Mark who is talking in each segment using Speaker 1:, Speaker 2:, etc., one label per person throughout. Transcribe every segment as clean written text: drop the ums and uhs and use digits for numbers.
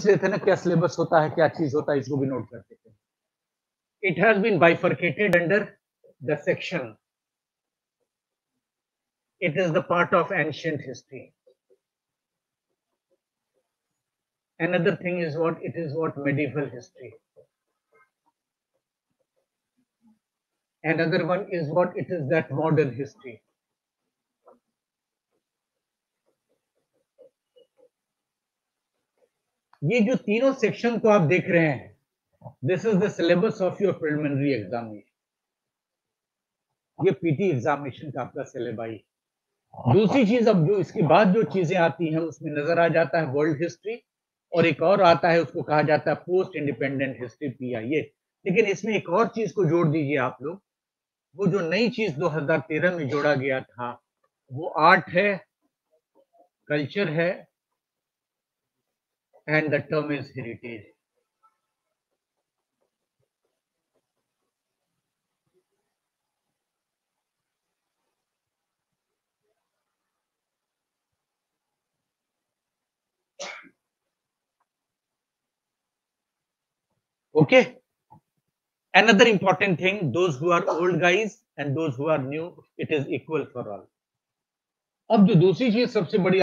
Speaker 1: लेते ना क्या सिलेबस होता है, क्या चीज होता है, इसको भी नोट करते थे. It has been bifurcated under the section. It is the part of ancient history. Another thing is what medieval history. Another one is what it is that modern history. ये जो तीनों सेक्शन को आप देख रहे हैं, this is the syllabus of your preliminary examination. ये PT examination का आपका सिलेबाई. दूसरी चीज, अब जो इसके बाद जो चीजें आती हैं उसमें नजर आ जाता है वर्ल्ड हिस्ट्री, और एक और आता है उसको कहा जाता है पोस्ट इंडिपेंडेंट हिस्ट्री, PIA. लेकिन इसमें एक और चीज को जोड़ दीजिए आप लोग. वो जो नई चीज 2013 में जोड़ा गया था वो आर्ट है, कल्चर है, and the term is heritage. Okay. Another important thing, those who are old guys and those who are new, it is equal for all. अब जो दूसरी चीज सबसे बड़ी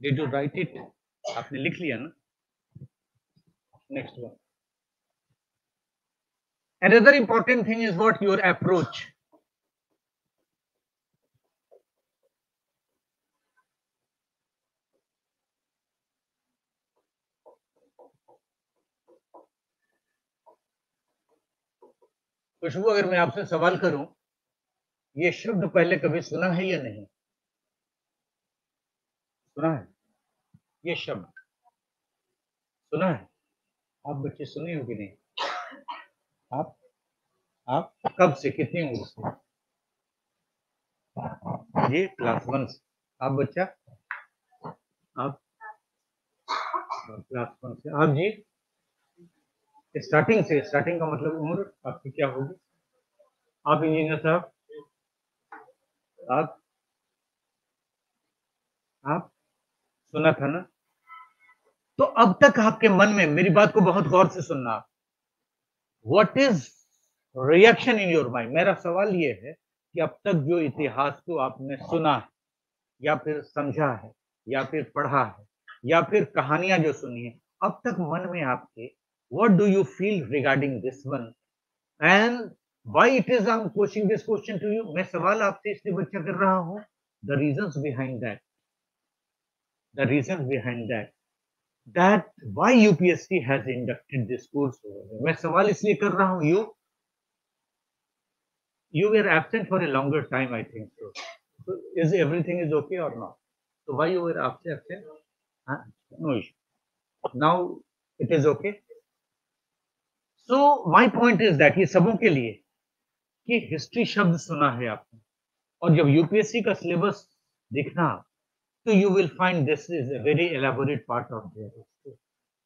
Speaker 1: did you write it? आपने लिख लिया ना? Next one. Another important thing is what your approach. खुशबू, अगर मैं आपसे सवाल करूं, ये शब्द पहले कभी सुना है या नहीं? सुना है? ये शब्द सुना है? आप बच्चे सुने हो कि नहीं? आप कब से, कितनी उम्र से? ये क्लास 1 से. आप बच्चा, आप क्लास 1 से. आप जी स्टार्टिंग से. स्टार्टिंग का मतलब उम्र आपकी क्या होगी? आप इंजीनियर साहब, आप सुना था ना? तो अब तक आपके मन में, मेरी बात को बहुत गौर से सुनना, what is reaction in your mind? मेरा सवाल ये है कि अब तक जो इतिहास को आपने सुना है या फिर समझा है या फिर पढ़ा है या फिर कहानियां जो सुनी है, अब तक मन में आपके what do you feel regarding this one, and why it is I am posting this question to you. मैं सवाल आपसे इसलिए बच्चा कर रहा हूं, the reasons behind that, the reasons behind that why UPSC has inducted this course. मैं सवाल इसलिए कर रहा हूँ, you were absent for a longer time, I think so. So is everything is okay or not? So why you were absent? No issue. Now it is okay. So my point is that ये सबों के लिए कि history शब्द सुना है आपने, और जब यूपीएससी का सिलेबस देखना तो you will find this is a very elaborate part of their history.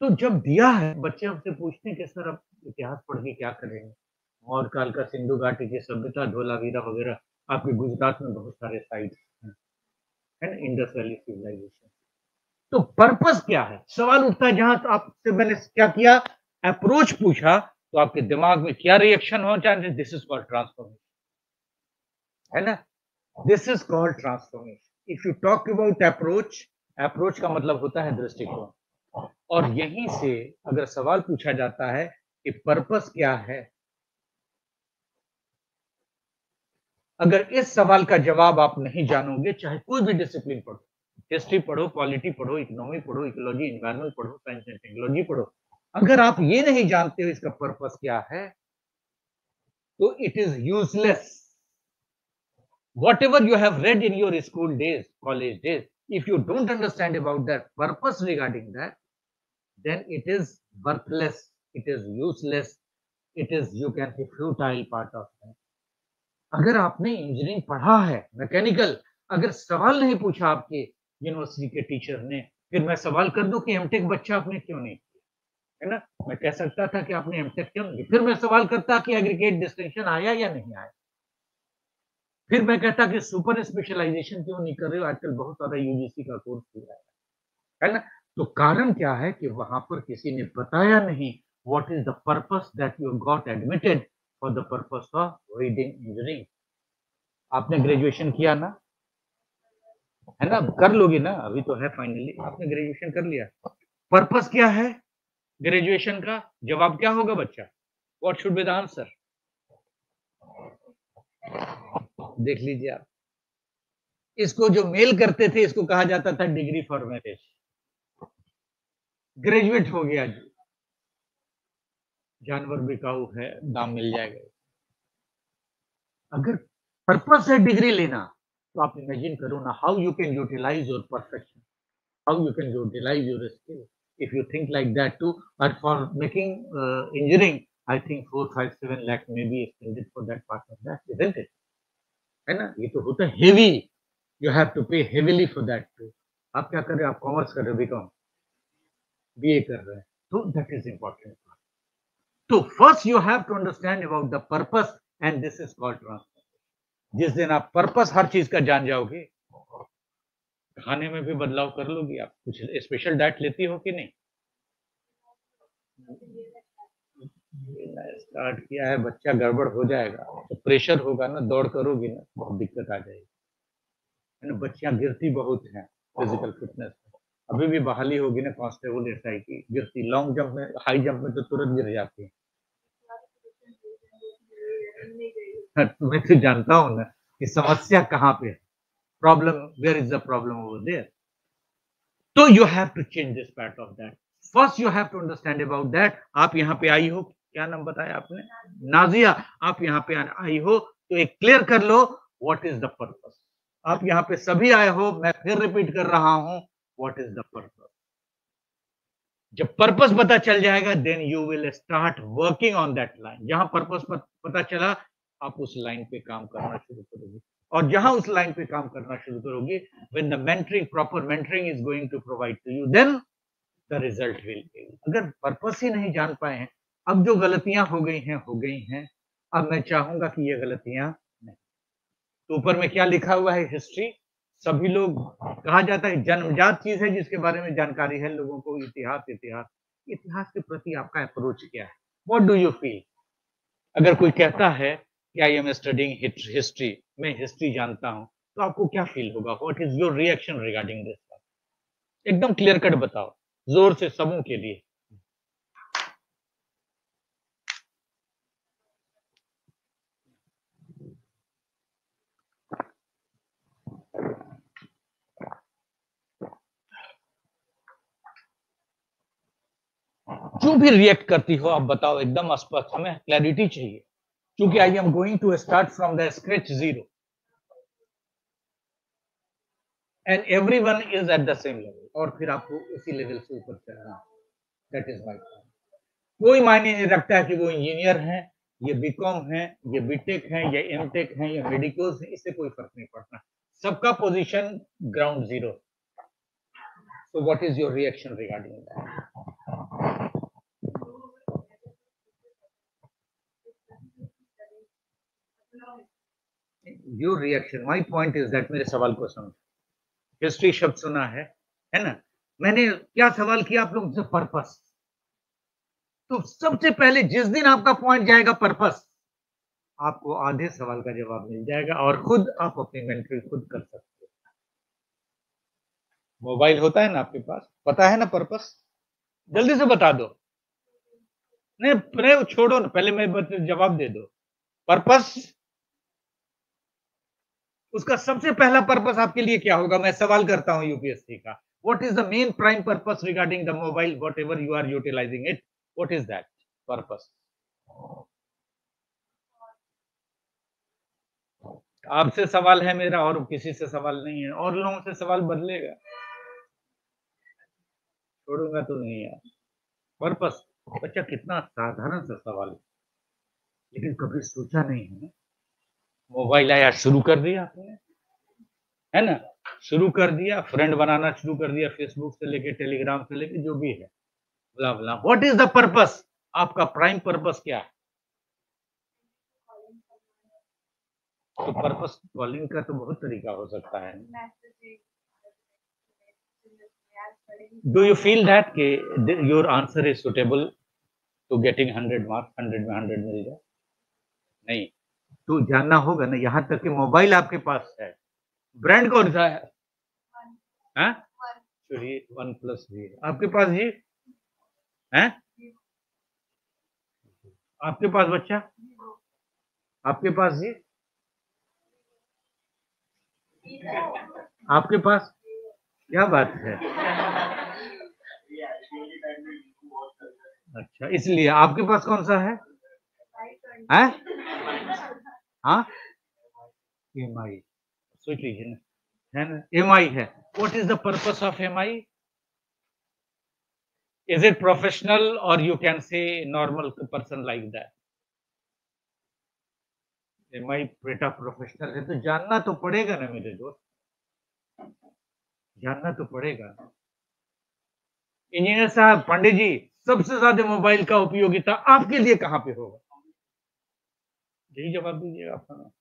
Speaker 1: तो जब दिया है, बच्चे हमसे पूछते हैं कि सर अब इतिहास पढ़ के क्या करेंगे, और काल का सिंधु घाटी की सभ्यता, धोलावीरा वगैरह, आपके गुजरात में बहुत सारे साइट्स हैं, एंड इंडस वैली सिविलाइजेशन. तो पर्पस क्या है? सवाल उठता है जहां आपसे मैंने क्या किया, अप्रोच पूछा, तो आपके दिमाग में क्या रिएक्शन हो जाए? दिस इज कॉल्ड ट्रांसफॉर्मेशन, है ना? This is called transformation. If you talk about approach का मतलब होता है दृष्टिकोण, और यहीं से अगर सवाल पूछा जाता है कि पर्पस क्या है, अगर इस सवाल का जवाब आप नहीं जानोगे, चाहे कोई भी डिसिप्लिन पढ़ो, हिस्ट्री पढ़ो, पॉलिटी पढ़ो, इकोनॉमी पढ़ो, इकोलॉजी, एनवायरमेंट पढ़ो, साइंस एंड टेक्नोलॉजी पढ़ो, अगर आप ये नहीं जानते हो इसका पर्पस क्या है, तो it is useless. Whatever you have read in your school days, college days, if you don't understand about that purpose regarding that, then it is worthless, it is useless, it is, you can say, futile part of that. अगर आपने engineering पढ़ा है, mechanical, अगर सवाल नहीं पूछा आपके university के टीचर ने, फिर मैं सवाल कर दूं कि एमटेक बच्चा आपने क्यों नहीं किया, है ना? मैं कह सकता था कि आपने एमटेक क्यों नहीं, फिर मैं सवाल करता कि एग्रीगेट डिस्टिंक्शन आया या नहीं आया, फिर मैं कहता कि सुपर स्पेशलाइजेशन क्यों नहीं कर रहे हो, आजकल बहुत सारा यूजीसी का कोर्स हो रहा है ना? तो कारण क्या है कि वहां पर किसी ने बताया नहीं what is the purpose that you got admitted for the purpose of reading engineering. आपने ग्रेजुएशन किया ना, है ना, कर लोगे ना, अभी तो है फाइनली, आपने ग्रेजुएशन कर लिया। पर्पस क्या है ग्रेजुएशन का? जवाब क्या होगा बच्चा? What should be the answer? देख लीजिए आप, इसको जो मेल करते थे इसको कहा जाता था डिग्री फॉर मैरिज। ग्रेजुएट हो गया जी, जानवर बिकाऊ है, दाम मिल जाएगा। अगर पर्पस है डिग्री लेना, तो आप इमेजिन करो ना, how you can utilise your perfection, how you can utilise your skill if you think like that too. But for making engineering, I think 4, 5, 7 lakh may be expended for that part of that, isn't it? है ना, ये तो होता है heavy, you have to पे heavily for that to. आप क्या कर रहे हो? आप कॉमर्स कर रहे हो, बीकॉम, बीए कर रहे हैं, तो दैट इज इंपॉर्टेंट। तो first you have to understand about the purpose, and this is called transformation. जिस दिन आप पर्पस हर चीज का जान जाओगे, खाने में भी बदलाव कर लोगी। आप कुछ स्पेशल डाइट लेती हो कि नहीं? स्टार्ट किया है, बच्चा गड़बड़ हो जाएगा, तो प्रेशर होगा ना, दौड़ करोगी ना, बहुत दिक्कत आ जाएगी, है ना। बच्चियां गिरती बहुत हैं फिजिकल फिटनेस में, अभी भी बहाली होगी ना कांस्टेबल एसआई की, गिरती, लॉन्ग जंप में, हाई जंप में तो तुरंत गिर जाती है। मैं तो जानता हूँ ना कि समस्या कहाँ पे है, problem, where is the problem over there. तो you have to change this part of that. First you have to understand about that. आप यहाँ पे आई हो, क्या नाम बताया आपने? नाजिया। आप यहाँ पे आई हो तो एक क्लियर कर लो व्हाट इज द पर्पस। आप यहाँ पे सभी आए हो, मैं फिर रिपीट कर रहा हूं, व्हाट इज द पर्पस। जब पर्पस पता चल जाएगा, then you will start working on that line. जहां पर्पस पता चला, आप उस लाइन पे काम करना शुरू करोगे, और जहां उस लाइन पे काम करना शुरू करोगे, when the mentoring, proper mentoring is going to provide to you, then the result will be. अगर पर्पस ही नहीं जान पाए हैं, अब जो गलतियां हो गई हैं हो गई हैं, अब मैं चाहूंगा कि ये गलतियां नहीं। तो ऊपर में क्या लिखा हुआ है? हिस्ट्री। सभी लोग, कहा जाता है जन्मजात चीज है जिसके बारे में जानकारी है लोगों को। इतिहास, इतिहास, इतिहास के प्रति आपका अप्रोच क्या है? What do you feel? अगर कोई कहता है कि आई एम स्टडिंग हिस्ट्री, मैं हिस्ट्री जानता हूं, तो आपको क्या फील होगा? What is your reaction regarding this? एकदम क्लियर कट बताओ, जोर से सबों के लिए। जो भी रिएक्ट करती हो आप बताओ, एकदम स्पष्ट, हमें क्लैरिटी चाहिए, क्योंकि I am going to start from the scratch zero, and everyone is at the same level, और फिर आपको उसी लेवल से ऊपर चढ़ना। That is my point. कोई मायने नहीं रखता है कि वो इंजीनियर है, ये बीकॉम है, ये बीटेक है, ये एमटेक है, ये मेडिकल्स है, इससे कोई फर्क नहीं पड़ता। सबका position ground zero. So what is your reaction regarding that? Your reaction, my point is that, मेरे सवाल को समझ। हिस्ट्री शब्द सुना है ना? मैंने क्या सवाल किया आप लोगों से? पर्पस। तो सबसे पहले जिस दिन आपका पॉइंट जाएगा पर्पस, आपको आधे सवाल का जवाब मिल जाएगा, और खुद आप अपनी मेंटरी खुद कर सकते हो। मोबाइल होता है ना आपके पास, पता है ना पर्पस? जल्दी से बता दो। नहीं नहीं, छोड़ो ना, पहले मैं जवाब दे दो। पर्पस, उसका सबसे पहला पर्पस आपके लिए क्या होगा? मैं सवाल करता हूं यूपीएससी का, what is the main prime purpose regarding the mobile, whatever you are utilising it, what is that purpose? आपसे सवाल है मेरा, और किसी से सवाल नहीं है, और लोगों से सवाल बदलेगा, छोड़ूंगा तो नहीं यार। पर्पस, बच्चा कितना साधारण सा सवाल है, लेकिन कभी सोचा नहीं है। मोबाइल आया, शुरू कर दिया आपने, है ना, शुरू कर दिया, फ्रेंड बनाना शुरू कर दिया, फेसबुक से लेके टेलीग्राम से लेके जो भी है, blah blah. What is the purpose? आपका प्राइम पर्पस क्या है? तो पर्पस कॉलिंग का तो बहुत तरीका हो सकता है। Do you feel that your answer is suitable to getting 100 marks, 100 में 100 मिल जाए? नहीं, तो जानना होगा ना, यहाँ तक कि मोबाइल आपके पास है, ब्रांड कौन सा है? हाँ? चलिए 1 प्लस जी आपके पास जी हैं? आपके पास बच्चा? आपके पास जी? आपके पास? क्या बात है? अच्छा, इसलिए आपके पास कौन सा है? हैं? हाँ? MI सोच लीजिए ना, है ना? MI है। What is the purpose of MI? Is it professional or you can say normal person like that? MI बेटा प्रोफेशनल है तो जानना तो पड़ेगा ना मेरे दोस्त, जानना तो पड़ेगा। इंजीनियर साहब, पंडित जी, सबसे ज्यादा मोबाइल का उपयोगिता आपके लिए कहाँ पे होगा? यही जवाब दीजिएगा आप।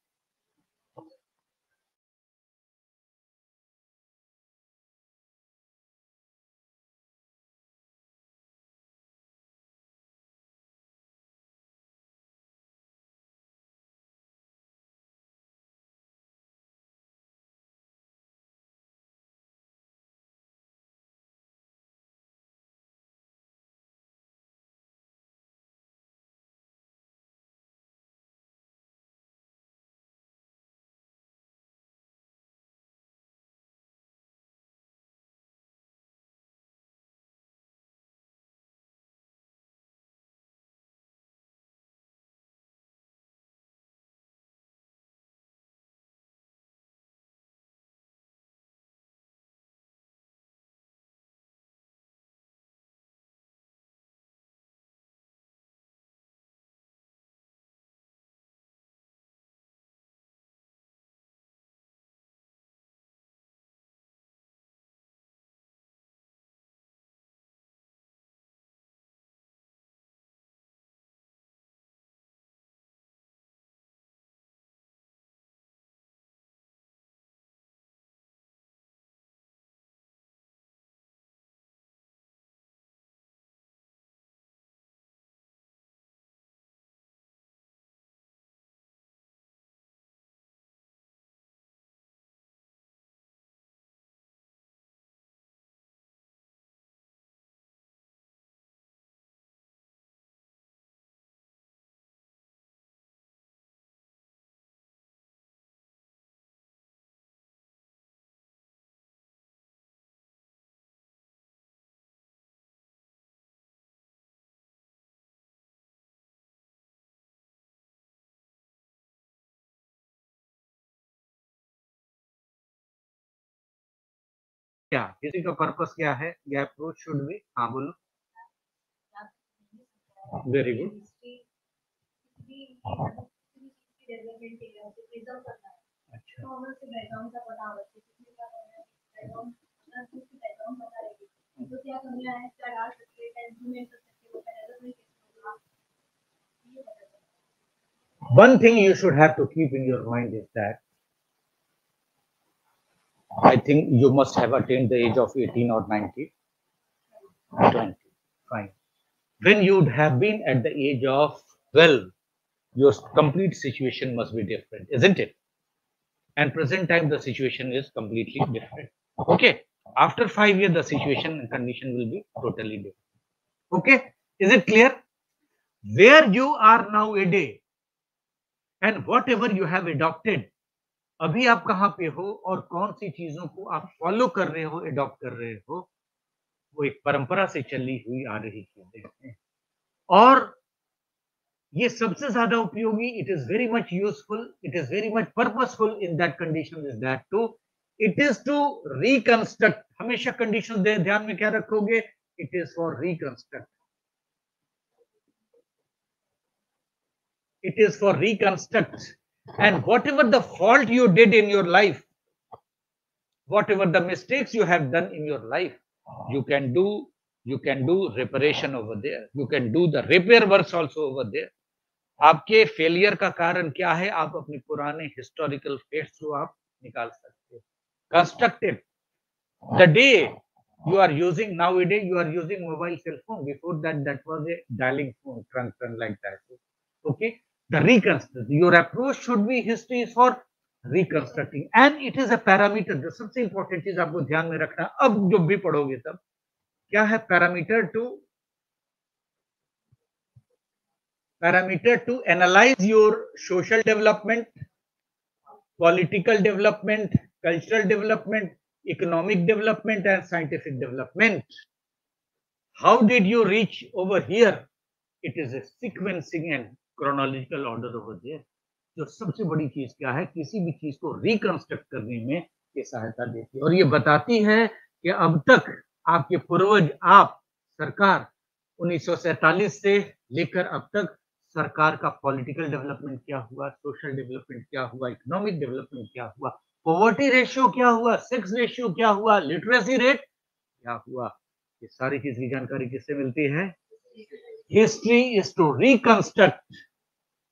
Speaker 1: क्या किसी का पर्पस क्या है? ये अप्रोच शुड बी, हाँ बोलो। Very good. अच्छा, one thing you should have to keep in your mind is that I think you must have attained the age of 18 or 19. 20. Fine. When you'd have been at the age of 12, your complete situation must be different, isn't it? And present time, the situation is completely different. Okay. After 5 years, the situation and condition will be totally different. Okay. Is it clear? Where you are now a day and whatever you have adopted, अभी आप कहाँ पे हो और कौन सी चीजों को आप फॉलो कर रहे हो, अडॉप्ट कर रहे हो, वो एक परंपरा से चली हुई आ रही चीजें हैं। और ये सबसे ज्यादा उपयोगी, it is very much useful, it is very much purposeful in that condition is that to it is to reconstruct. हमेशा कंडीशन ध्यान में क्या रखोगे? It is for reconstruct, it is for reconstruct, and whatever the fault you did in your life, whatever the mistakes you have done in your life, you can do reparation over there, you can do the repair works also over there. आपके failure का कारण क्या है? आप अपने पुराने historical fates को आप निकाल सकते हो। Constructive the day You are using nowadays. You are using mobile cell phone. Before that, that was a dialing phone, trunk like that. Okay, the reconstruct. Your approach should be history is for reconstructing, and it is a parameter. जो सबसे important चीज आपको ध्यान में रखना, अब जब भी पढ़ोगे तब क्या है parameter to analyze your social development, political development, cultural development, economic development, and scientific development. How did you reach over here? It is a sequencing and chronological order over there. जो सबसे बड़ी चीज क्या है, किसी भी चीज को रिकंस्ट्रक्ट करने में ये सहायता देती है और ये बताती है कि अब तक आपके पूर्वज, आप, सरकार 1947 से लेकर अब तक सरकार का पॉलिटिकल डेवलपमेंट क्या हुआ, सोशल डेवलपमेंट क्या हुआ, इकोनॉमिक डेवलपमेंट क्या हुआ, पॉवर्टी रेशियो क्या हुआ, सेक्स रेशियो क्या हुआ, लिटरेसी रेट क्या हुआ, ये सारी चीज की जानकारी किससे मिलती है? History is to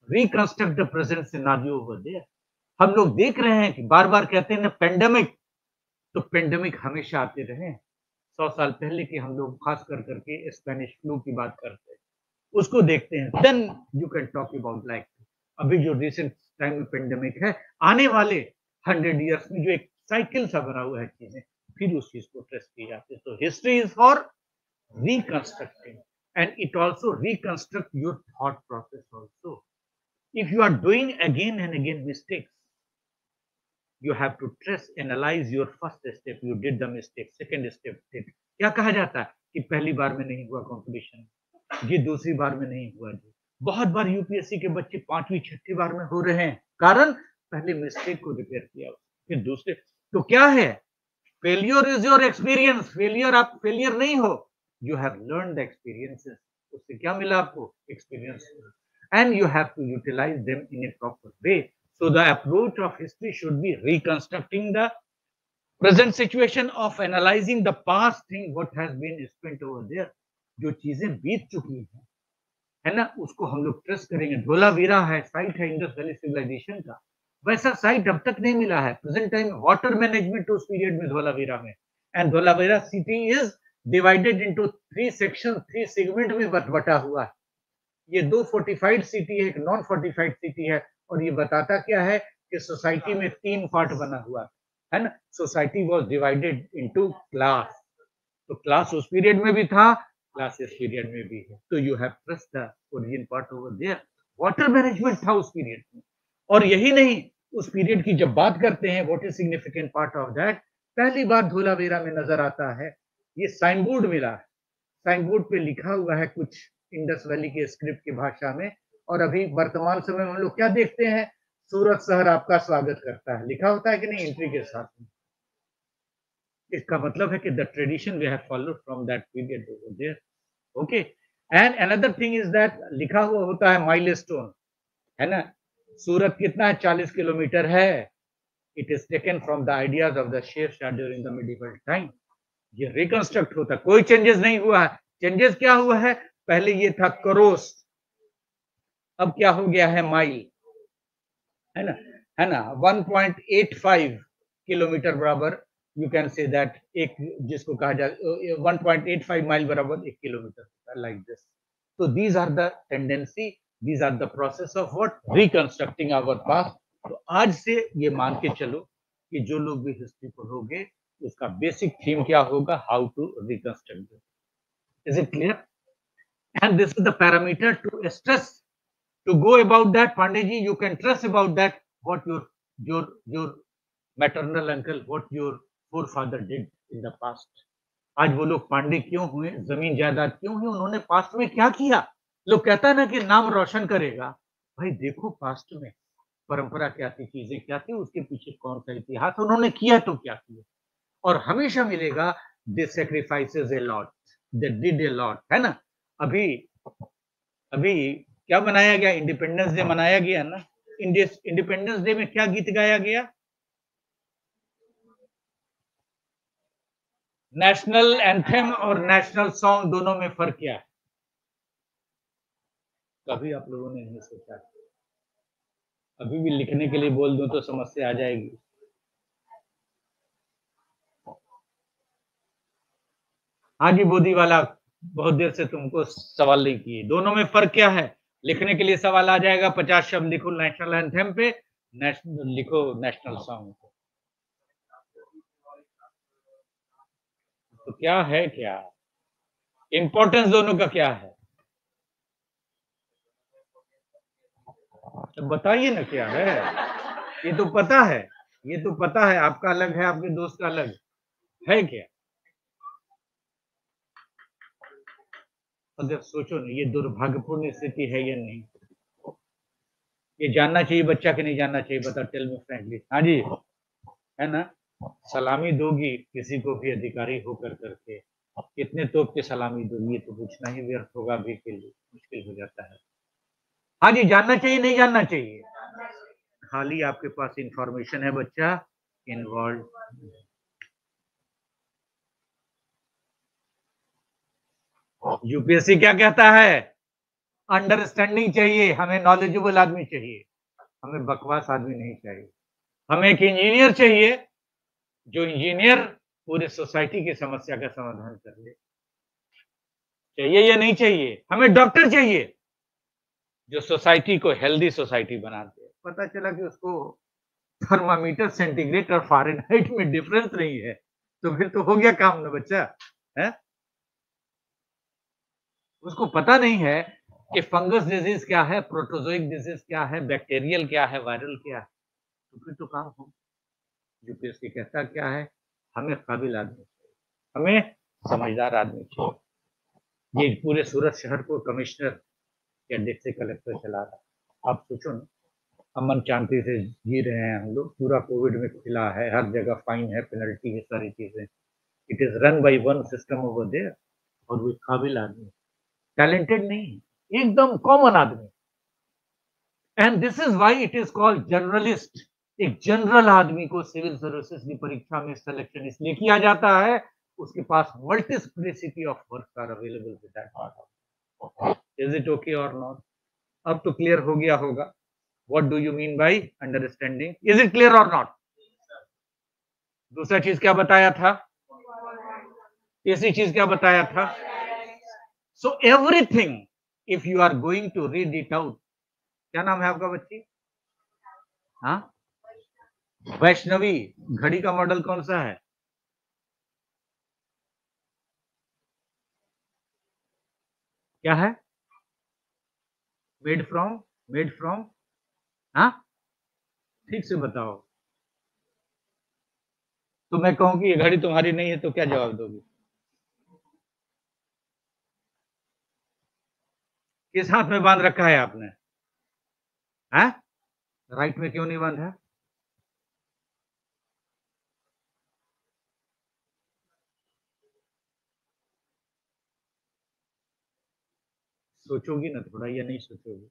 Speaker 1: reconstruct the present scenario over there. हम लोग देख रहे हैं कि बार बार कहते हैं ना पेंडेमिक, तो पेंडेमिक हमेशा आते रहे। 100 साल पहले के हम लोग खास कर करके स्पेनिश फ्लू की बात करते हैं, उसको देखते हैं, then you can talk about like अभी जो रिसेंट टाइम में पेंडेमिक है, आने वाले 100 इयर्स में जो एक साइकिल सा बना हुआ है चीजें, फिर उस चीज को ट्रेस की जाती है। तो history is for reconstructing, and it also reconstruct your thought process also. If you are doing again and again mistakes, you have to trace, analyze your first step, you did the mistake, second step did, क्या कहा जाता है कि पहली बार में नहीं हुआ competition, ये दूसरी बार में नहीं हुआ जी। बहुत बार यूपीएससी के बच्चे 5वीं 6ठी बार में हो रहे हैं, कारण पहले मिस्टेक को रिपेयर किया, फिर दूसरे। तो क्या है, failure is your experience. Failure, आप फेलियर नहीं हो, you have learn the experiences. उससे क्या मिला आपको? Experience. And you have to utilise them in a proper way. So the approach of history should be reconstructing the present situation of analysing the past thing what has been spent over there. जो चीजें बीत चुकी है ना, उसको हम लोग trace करेंगे। धोलावीरा है, साइट है इंडस वैली सिविलाइजेशन का, वैसा साइट अब तक नहीं मिला है। प्रेजेंट टाइम वाटर मैनेजमेंट उस पीरियड में धोलावीरा में, and Dholavira city is divided into 3 section, 3 segment में बटा हुआ है। ये 2 फोर्टिफाइड सिटी है, एक नॉन फोर्टिफाइड सिटी है, और ये बताता क्या है कि सोसाइटी में 3 पार्ट बना हुआ है ना। Society was divided into class, तो क्लास उस पीरियड में भी था, क्लास इस पीरियड में भी है। तो you have trust the origin part over there. Water management था उस पीरियड में, और यही नहीं, उस पीरियड की जब बात करते हैं, what is significant part of that, पहली बार धोलावीरा में नजर आता है ये साइन बोर्ड मिला है। साइन बोर्ड पे लिखा हुआ है कुछ इंडस वैली के स्क्रिप्ट की भाषा में, और अभी वर्तमान समय में हम लोग क्या देखते हैं, सूरत शहर आपका स्वागत करता है, लिखा होता है कि नहीं एंट्री के साथ में। इसका मतलब है कि the tradition we have followed from that period over there. Okay, and another thing is that लिखा हुआ होता है माइलस्टोन, है ना। सूरत कितना है? 40 किलोमीटर है। It is taken from the ideas of the Sher Shah during the medieval time. ये रिकंस्ट्रक्ट होता है, कोई चेंजेस नहीं हुआ है। चेंजेस क्या हुआ है? पहले ये था करोस, अब क्या हो गया है? माइल, है ना, है ना। 1.85 किलोमीटर बराबर, यू कैन से दैट, एक जिसको कहा जाए 1.85 माइल बराबर 1 किलोमीटर, लाइक दिस। तो these are the tendency, these are the process of what, reconstructing our past. तो आज से ये मान के चलो कि जो लोग भी हिस्ट्री पढ़ोगे उसका बेसिक थीम क्या होगा? How to reconstruct. Is it clear? And this is the parameter to stress to go about that. Pandey ji, you can trust about that, what your maternal uncle, what your forefather did in the past. आज वो लोग पांडे क्यों हुए, जमीन जायदाद क्यों हुई, उन्होंने पास्ट में क्या किया। लोग कहता है ना कि नाम रोशन करेगा, भाई देखो पास्ट में परंपरा क्या थी, चीजें क्या थी, उसके पीछे कौन सा इतिहास उन्होंने किया, तो क्या किया। और हमेशा मिलेगा they sacrifices a lot, they did a lot, है ना। अभी अभी क्या मनाया गया? इंडिपेंडेंस डे मनाया गया ना। इंडिपेंडेंस डे में क्या गीत गाया गया? नेशनल एंथम और नेशनल सॉन्ग, दोनों में फर्क क्या है? कभी आप लोगों ने नहीं सोचा? अभी भी लिखने के लिए बोल दूं तो समस्या आ जाएगी। हाँ जी बोधी वाला, बहुत देर से तुमको सवाल नहीं किए। दोनों में फर्क क्या है? लिखने के लिए सवाल आ जाएगा, 50 शब्द लिखो नेशनल एंथम पे, नेशनल लिखो नेशनल सॉन्ग। तो क्या है, क्या इंपॉर्टेंस दोनों का क्या है? तो बताइए ना क्या है। ये तो पता है, ये तो पता है, आपका अलग है, आपके दोस्त का अलग है क्या? अगर सोचो ना, ये दुर्भाग्यपूर्ण स्थिति है या नहीं? ये जानना चाहिए बच्चा कि नहीं जानना चाहिए? बता, टेल मी फ्रैंकली। हाँ जी, है ना? सलामी दोगी किसी को भी अधिकारी होकर करके, कितने तोप के सलामी दोगी? ये तो पूछना ही व्यर्थ होगा, अभी के लिए मुश्किल हो जाता है। हाँ जी, जानना चाहिए नहीं जानना चाहिए? खाली आपके पास इंफॉर्मेशन है बच्चा, इन्वॉल्व। यूपीएससी क्या कहता है? अंडरस्टैंडिंग चाहिए, हमें नॉलेजेबल आदमी चाहिए, हमें बकवास आदमी नहीं चाहिए। हमें एक इंजीनियर चाहिए, जो इंजीनियर पूरे सोसाइटी की समस्या का समाधान कर ले। चाहिए या नहीं चाहिए? हमें डॉक्टर चाहिए, जो सोसाइटी को हेल्दी सोसाइटी बनाते हैं। पता चला कि उसको थर्मामीटर सेंटीग्रेड और फ़ारेनहाइट में डिफरेंस नहीं है, तो फिर तो हो गया काम ना बच्चा, है? उसको पता नहीं है कि फंगस डिजीज क्या है, प्रोटोजोइक डिजीज क्या है, बैक्टीरियल क्या है, वायरल क्या है, तो फिर तो काम हो। यूपीएससी कहता क्या है? हमें काबिल आदमी चाहिए, हमें समझदार आदमी चाहिए। ये पूरे सूरत शहर को कमिश्नर या डिस्ट्रिक्ट कलेक्टर चला रहा है। आप सोचो ना, अमन शांति से जी रहे हैं हम लोग, पूरा कोविड में खुला है, हर जगह फाइन है, पेनल्टी है, सारी चीजें। It is run by one system over there, और वो काबिल आदमी, टैलेंटेड नहीं, एकदम कॉमन आदमी। And this is why it is called journalist. एक जनरल आदमी को सिविल सर्विसेज की परीक्षा में सिलेक्शन इसलिए किया जाता है, उसके पास multiplicity of work are available with that part. Is it okay और नॉट? अब तो क्लियर हो गया होगा, what do you mean by understanding? Is it clear और नॉट? दूसरा चीज क्या बताया था? तीसरी चीज क्या बताया था? So everything, if you are going to read it out. क्या नाम है आपका बच्ची? हाँ, वैष्णवी। घड़ी का मॉडल कौन सा है? क्या है? Made from? Made from? हाँ, ठीक से बताओ। तो मैं कहूं कि ये घड़ी तुम्हारी नहीं है, तो क्या जवाब दोगी? किस हाथ में बांध रखा है आपने? है? राइट में क्यों नहीं बांधा है? सोचोगी ना थोड़ा, या नहीं सोचोगी?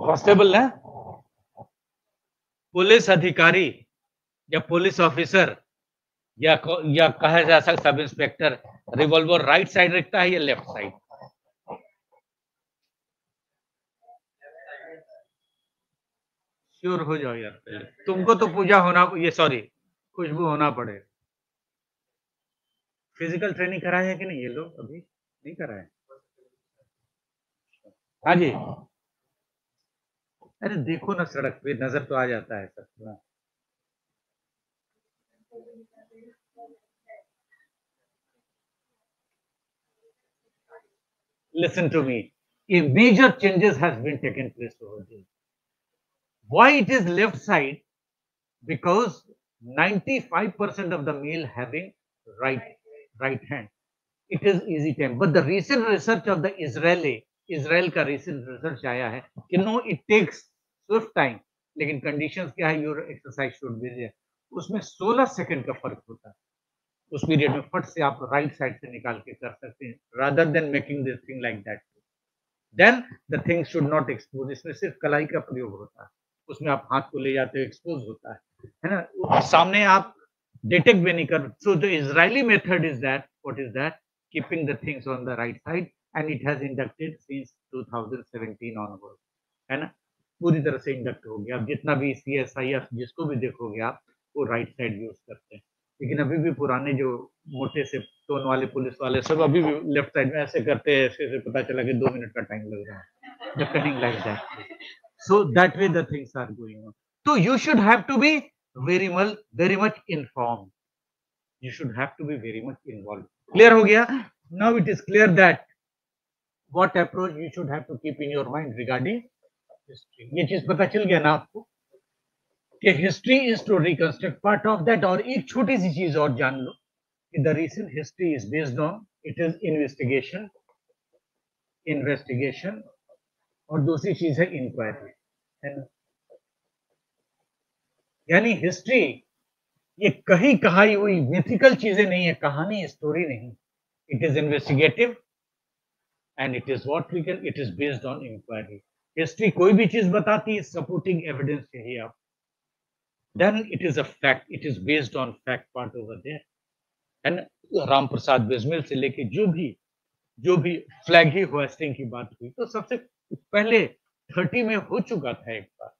Speaker 1: कांस्टेबल है, पुलिस अधिकारी या पुलिस ऑफिसर, या कहा जा सकता sub inspector, revolver right side रखता है या लेफ्ट साइड? श्योर हो जाओ यार पहले, तुमको तो पूजा होना, ये सॉरी, खुशबू होना पड़े। फिजिकल ट्रेनिंग कराए है कि नहीं ये लोग? अभी नहीं कराए? हाँ जी। अरे देखो ना, सड़क पे नजर तो आ जाता है सब ना। Listen to me. A major changes has been taken place over there. Why it is left side? Because 95% of the male having right right hand. It is easy time. But the recent research of the Israel का recent research आया है कि no, it takes swift time. लेकिन conditions क्या है? Your exercise should be there. उसमें 16 second का फर्क होता है। उस पीरियड में फट से आप राइट साइड से निकाल के कर सकते हैं, rather than making this thing like that. Then the thing should not expose. इसमें सिर्फ कलाई का प्रयोग होता है, उसमें आप हाथ को ले जाते हो, एक्सपोज होता है ना, सामने आप डिटेक्ट भी नहीं कर। So the Israeli method is that, what is that? Keeping the things on the right side, and it has inducted since 2017 onward, है ना? पूरी तरह से इंडक्ट हो गया। अब जितना भी CSIS जिसको भी देखोगे आप, वो राइट साइड यूज करते हैं। लेकिन अभी भी पुराने जो मोटे से टोन वाले पुलिस वाले सब अभी भी लेफ्ट साइड में ऐसे करते हैं, ऐसे पता चला कि 2 मिनट का टाइम लग रहा है, depending like that. So that way the things are going on. तो you should have to be very much informed, you should have to be very much involved. Clear हो गया? Now it is clear that what approach you should have to keep in your mind regarding history. ये चीज पता चल गया ना आपको कि history is to reconstruct part of that। और एक छोटी सी चीज और जान लो कि the recent history is based on it is investigation और दूसरी चीज है इंक्वायरी, है ना। यानी हिस्ट्री ये कहीं कहाई हुई मिथिकल चीजें नहीं है, कहानी स्टोरी नहीं, it is investigative and it is what we can, it is based on inquiry। History कोई भी चीज बताती है, सपोर्टिंग एविडेंस चाहिए आप, then it is a fact, it is based on fact part over there। And Ram Prasad Bismil से लेके जो भी फ्लैग ही होस्टिंग की बात हुई तो सबसे पहले 30 में हो चुका था एक बार,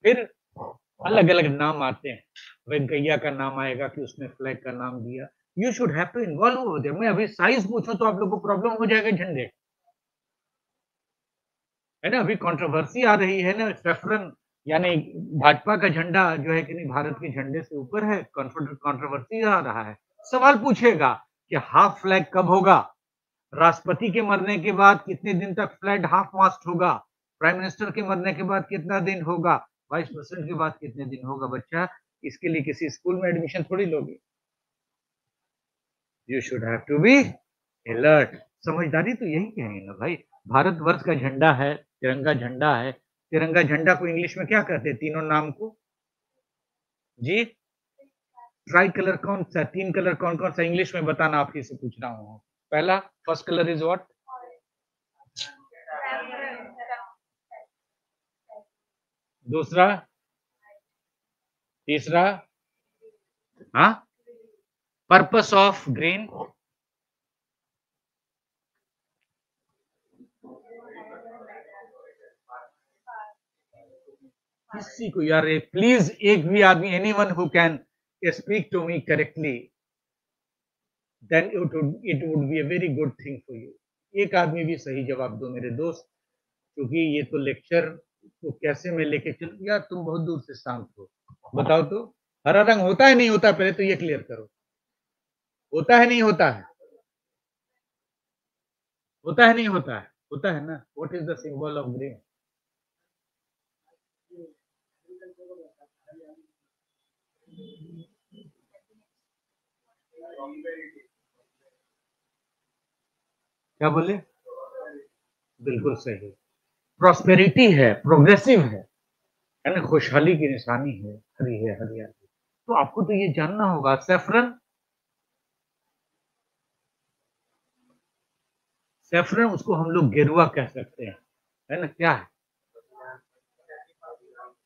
Speaker 1: फिर अलग अलग नाम आते हैं, वेंकैया का नाम आएगा कि उसने फ्लैग का नाम दिया। You should have to involve हो देयर। मैं अभी साइज पूछूं तो आप लोग को प्रॉब्लम हो जाएगा झंडे, है ना। अभी कंट्रोवर्सी आ रही है ना, सेफरन यानी भाजपा का झंडा जो है कि नहीं भारत के झंडे से ऊपर है, कंट्रोवर्सी आ रहा है। सवाल पूछेगा कि हाफ फ्लैग कब होगा, राष्ट्रपति के मरने के बाद कितने दिन तक फ्लैग हाफ मास्ट होगा, प्राइम मिनिस्टर के मरने के बाद कितना दिन होगा, वाइस प्रेसिडेंट के बाद कितने दिन होगा। बच्चा इसके लिए किसी स्कूल में एडमिशन थोड़ी लोगे। You should have to be alert. समझदारी तो यही कहेंगे ना भाई, भारतवर्ष का झंडा है, तिरंगा झंडा है, तिरंगा झंडा को इंग्लिश में क्या कहते हैं, तीनों नाम को जी, ट्राई कलर कौन सा, तीन कलर कौन कौन सा इंग्लिश में बताना, आप ही से पूछ रहा हूँ। पहला फर्स्ट कलर इज व्हाट, दूसरा, तीसरा, हाँ, पर्पस ऑफ ग्रीन, किसी को यार प्लीज एक भी आदमी, anyone who can speak to me correctly, then it would be a very good thing for you. एक आदमी भी सही जवाब दो मेरे दोस्त, क्योंकि ये तो लेक्चर को कैसे मैं लेके चलूं। यार तुम बहुत दूर से शांत हो, बताओ तो हरा रंग होता है नहीं होता, पहले तो ये क्लियर करो, होता है नहीं होता है, होता है नहीं होता है, होता है ना। What is the symbol of green, क्या बोले, बिल्कुल सही, प्रॉस्पेरिटी है, प्रोग्रेसिव है ना, खुशहाली की निशानी है, हरी है हरियाली। तो आपको तो ये जानना होगा। सेफरन, सेफरन उसको हम लोग गेरुआ कह सकते हैं, है ना, क्या है,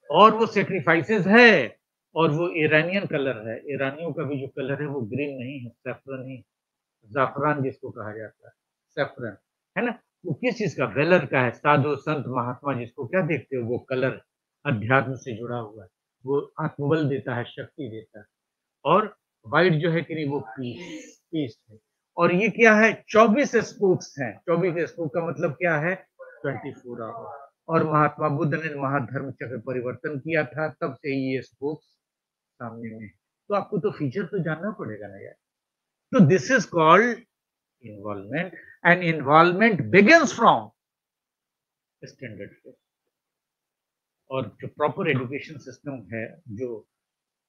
Speaker 1: और वो सेक्रीफाइसेस है, और वो ईरानियन कलर है, ईरानियों का भी जो कलर है वो ग्रीन नहीं है, सेफरन ही, जाफरान जिसको कहा जाता है, सेफरन, है ना। वो किस चीज का, वेलर का है, साधु संत महात्मा जिसको क्या देखते हो, वो कलर अध्यात्म से जुड़ा हुआ है, वो आत्मबल देता है, शक्ति देता है। और वाइट जो है कि नहीं वो पीस, पीस है। और ये क्या है, 24 स्पोक्स हैं, 24 स्पोक का मतलब क्या है, 24 आवर। और महात्मा बुद्ध ने महाधर्म चक्र परिवर्तन किया था, तब से ही ये स्पोक्स सामने में है। तो आपको तो फीचर तो जानना पड़ेगा ना यार। तो this is called involvement, and involvement begins from standard. और जो प्रॉपर एजुकेशन सिस्टम है, जो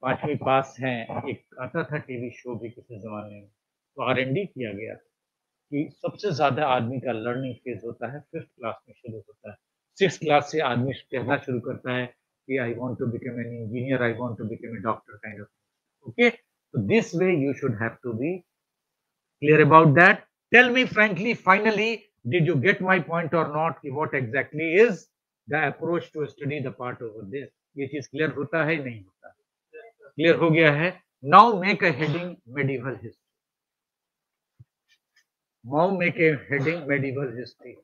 Speaker 1: 5वीं पास हैं, एक आता था टीवी शो भी किसी जमाने में, तो R&D किया गया कि सबसे ज्यादा आदमी का लर्निंग फेज होता है 5th क्लास में शुरू होता है। 6th क्लास से आदमी कहना शुरू करता है कि I want to become an engineer, I want to become a doctor kind of. Okay, तो this way you should have to be clear about that। Tell me frankly, finally, did you get my point or not? What exactly is the approach to study the part over this? ये चीज clear होता है नहीं होता, clear हो गया है। Now make a heading medieval history, now make a heading medieval history.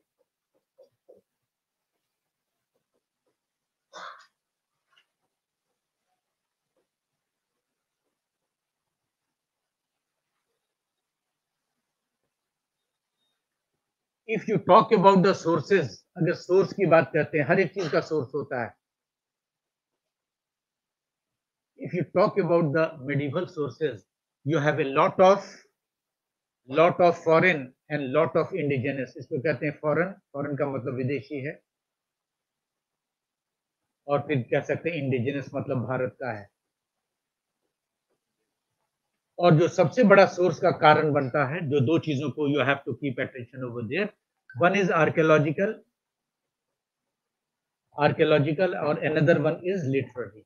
Speaker 1: If you talk about the sources, अगर सोर्स की बात करते हैं, हर एक चीज का सोर्स होता है. If you talk about the medieval sources, you have a lot of foreign and lot of indigenous. इसको कहते हैं foreign, foreign का मतलब विदेशी है, और फिर कह सकते हैं indigenous मतलब भारत का है. और जो सबसे बड़ा सोर्स का कारण बनता है, जो दो चीजों को you have to keep attention over there. One is archaeological और another one is literary.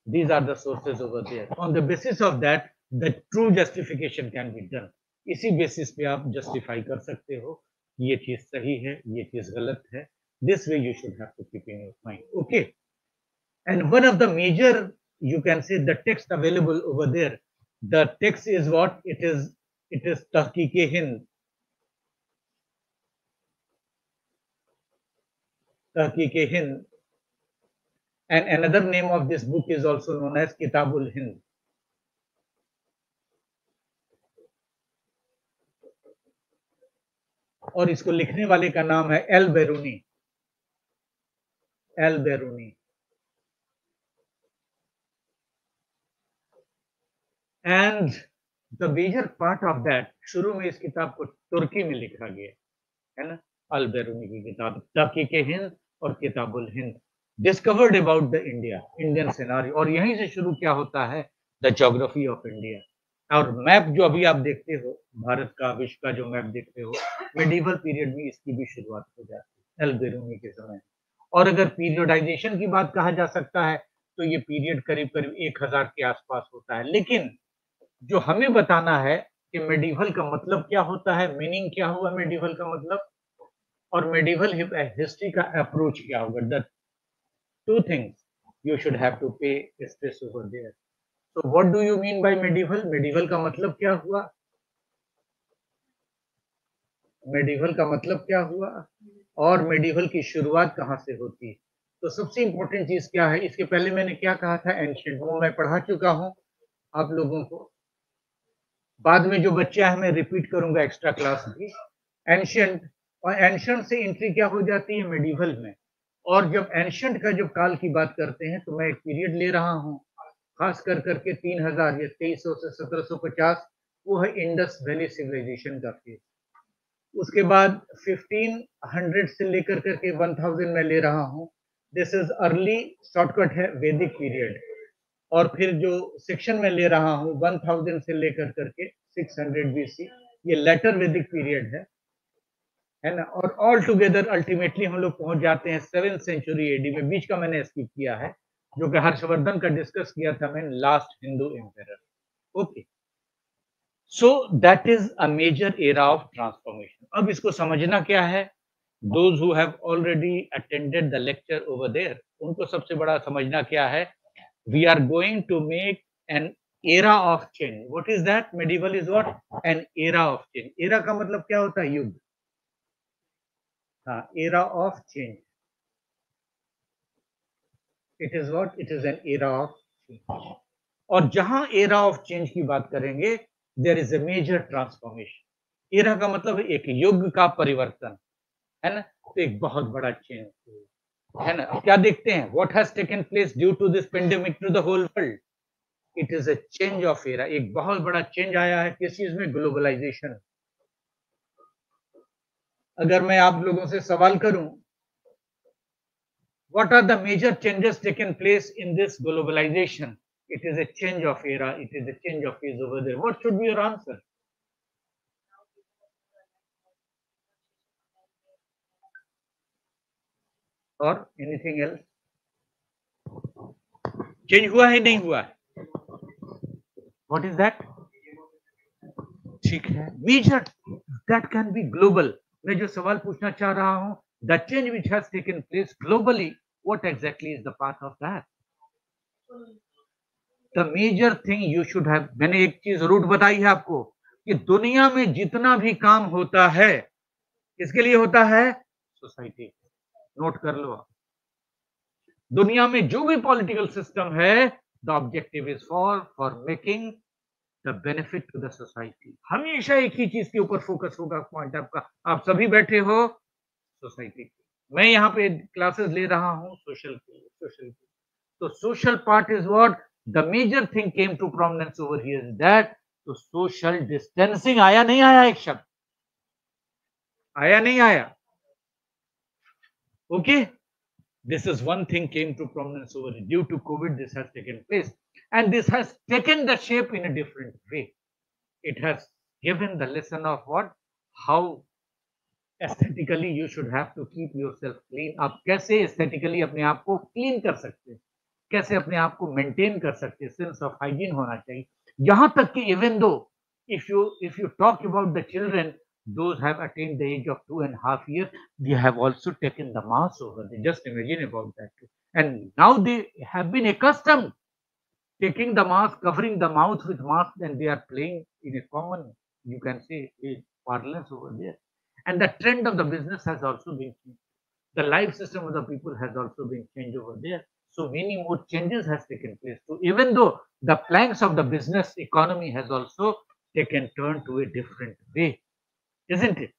Speaker 1: These are the sources over there. On the basis of that, the true justification can be done. इसी basis पे आप justify कर सकते हो कि ये चीज सही है, ये चीज गलत है. This way you should have to keep in your mind. Okay. And one of the major, you can say, the text available over there. The text is what? It is Tahqiq-e-Hind. Tahqiq-e-Hind. And another name of this book is also known as Kitab-ul-Hind. और इसको लिखने वाले का नाम है Al Biruni. Al Biruni. And the major part of that, शुरू में इस किताब को तुर्की में लिखा गया है ना, अल बेरूनी की किताब तहकीक-ए-हिंद और Kitab ul Hind, discovered about the Indian scenario. और यहीं से शुरू क्या होता है, द ज्योग्राफी ऑफ इंडिया. और मैप जो अभी आप देखते हो, भारत का, विश्व का जो मैप देखते हो, मेडिवल पीरियड में इसकी भी शुरुआत हो जाती है, एल बेरूनी के समय. और अगर पीरियडाइजेशन की बात कहा जा सकता है, तो ये पीरियड करीब करीब 1000 के आसपास होता है. लेकिन जो हमें बताना है कि मेडिवल का मतलब क्या होता है, मीनिंग क्या हुआ मेडिवल का मतलब, और मेडिवल हिस्ट्री का अप्रोच क्या होगा. The two things you should have to pay stress over there. So what do you mean by medieval? Medieval का मतलब क्या हुआ? medieval का मतलब क्या हुआ? और medieval की शुरुआत कहाँ से होती? तो सबसे इम्पोर्टेंट चीज क्या है? इसके पहले मैंने क्या कहा था? एंशियंट, वो मैं पढ़ा चुका हूँ आप लोगों को. बाद में जो बच्चा है मैं रिपीट करूंगा एक्स्ट्रा क्लास की. एंशियंट, और एंशियंट से एंट्री क्या हो जाती है? medieval में. और जब एंशियंट का जब काल की बात करते हैं, तो मैं एक पीरियड ले रहा हूँ खास कर करके 3000 या 2300 से 1750, वो है इंडस वैली सिविलाइजेशन का फेज. उसके बाद 1500 से लेकर करके 1000 में ले रहा हूँ, दिस इज अर्ली, शॉर्टकट है, वैदिक पीरियड. और फिर जो सेक्शन में ले रहा हूँ 1000 से लेकर करके 600 BC, ये लेटर वैदिक पीरियड है ना. और ऑल टुगेदर अल्टीमेटली हम लोग पहुंच जाते हैं 7th सेंचुरी एडी में. बीच का मैंने स्किप किया है, जो कि हर्षवर्धन का डिस्कस किया था मैंने, last Hindu empire. Okay, so that is a major era of transformation. अब इसको समझना क्या है, those who have already attended the lecture over there, उनको सबसे बड़ा समझना क्या है, we are going to make an era of change. What is that? Medieval is what? An era of change. Era का मतलब क्या होता है? युग. हाँ, era of change. It is what? It is an era of change. और जहां era of change की बात करेंगे, there is a major transformation. Era का मतलब एक युग का परिवर्तन है ना. तो एक बहुत बड़ा चेंज है ना. क्या देखते हैं, what has taken place due to this pandemic to the whole world? It is a change of era. एक बहुत बड़ा चेंज आया है. किस चीज में? ग्लोबलाइजेशन. अगर मैं आप लोगों से सवाल करूं, what are the major changes taken place in this globalization? It is a change of era. It is a change of phase over there. What should be your answer? Or anything else? Change हुआ है नहीं हुआ है? What is that? ठीक है, major, that can be global. मैं जो सवाल पूछना चाह रहा हूं, the change which has taken place globally, what exactly is the path of that? The major thing you should have, मैंने एक चीज रूट बताई है आपको, कि दुनिया में जितना भी काम होता है, किसके लिए होता है? सोसाइटी. नोट कर लो आप. दुनिया में जो भी पॉलिटिकल सिस्टम है, the objective is for making the benefit to the society. हमेशा एक ही चीज के ऊपर फोकस होगा पॉइंट आपका। आप सभी बैठे हो सोसाइटी की, मैं यहाँ पे क्लासेस ले रहा हूँ सोशल के, सोशल की। तो social part is what the major thing came to prominence over here is that तो सोशल डिस्टेंसिंग। आया नहीं आया एक शब्द? आया नहीं आया? Okay, this is one thing came to prominence over due to COVID. This has taken place, and this has taken the shape in a different way. It has given the lesson of what, how aesthetically you should have to keep yourself clean. आप कैसे aesthetically अपने आप को clean कर सकते हैं, कैसे अपने आप को maintain कर सकते हैं, sense of hygiene होना चाहिए। यहाँ तक कि even though if you talk about the children, those have attained the age of 2.5 years, they have also taken the mask over there. Just imagine about that. And now they have been accustomed taking the mask, covering the mouth with mask, and they are playing in a common, you can say, a parlance over there. And the trend of the business has also been changed. The life system of the people has also been changed over there. So many more changes has taken place. So even though the planks of the business economy has also taken turn to a different way, isn't it?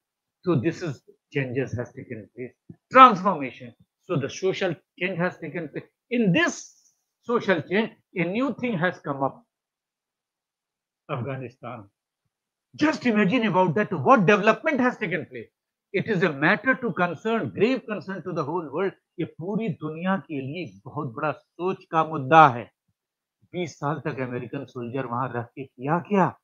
Speaker 1: So this is changes has taken place. Transformation. So the social change has taken place. In this social change, a new thing has come up. Afghanistan. Just imagine about that. What development has taken place? It is a matter to concern, grave concern to the whole world. ये पूरी दुनिया के लिए बहुत बड़ा सोच का मुद्दा है। 20 साल तक अमेरिकन सोल्जर वहां रह के किया क्या?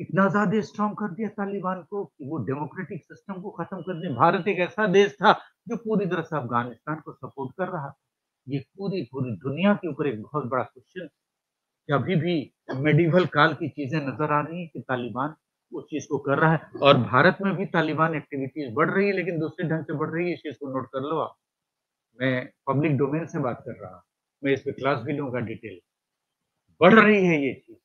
Speaker 1: इतना ज्यादा स्ट्रॉन्ग कर दिया तालिबान को कि वो डेमोक्रेटिक सिस्टम को खत्म कर दिया। भारत एक ऐसा देश था जो पूरी तरह से अफगानिस्तान को सपोर्ट कर रहा था। ये पूरी पूरी दुनिया के ऊपर एक बहुत बड़ा क्वेश्चन, अभी भी मेडिवल काल की चीजें नजर आ रही हैं कि तालिबान उस चीज को कर रहा है। और भारत में भी तालिबान एक्टिविटीज बढ़ रही है, लेकिन दूसरे ढंग से बढ़ रही है। इस चीज को नोट कर लो आप। मैं पब्लिक डोमेन से बात कर रहा हूँ, मैं इस पे क्लास भी लूंगा डिटेल। बढ़ रही है ये चीज।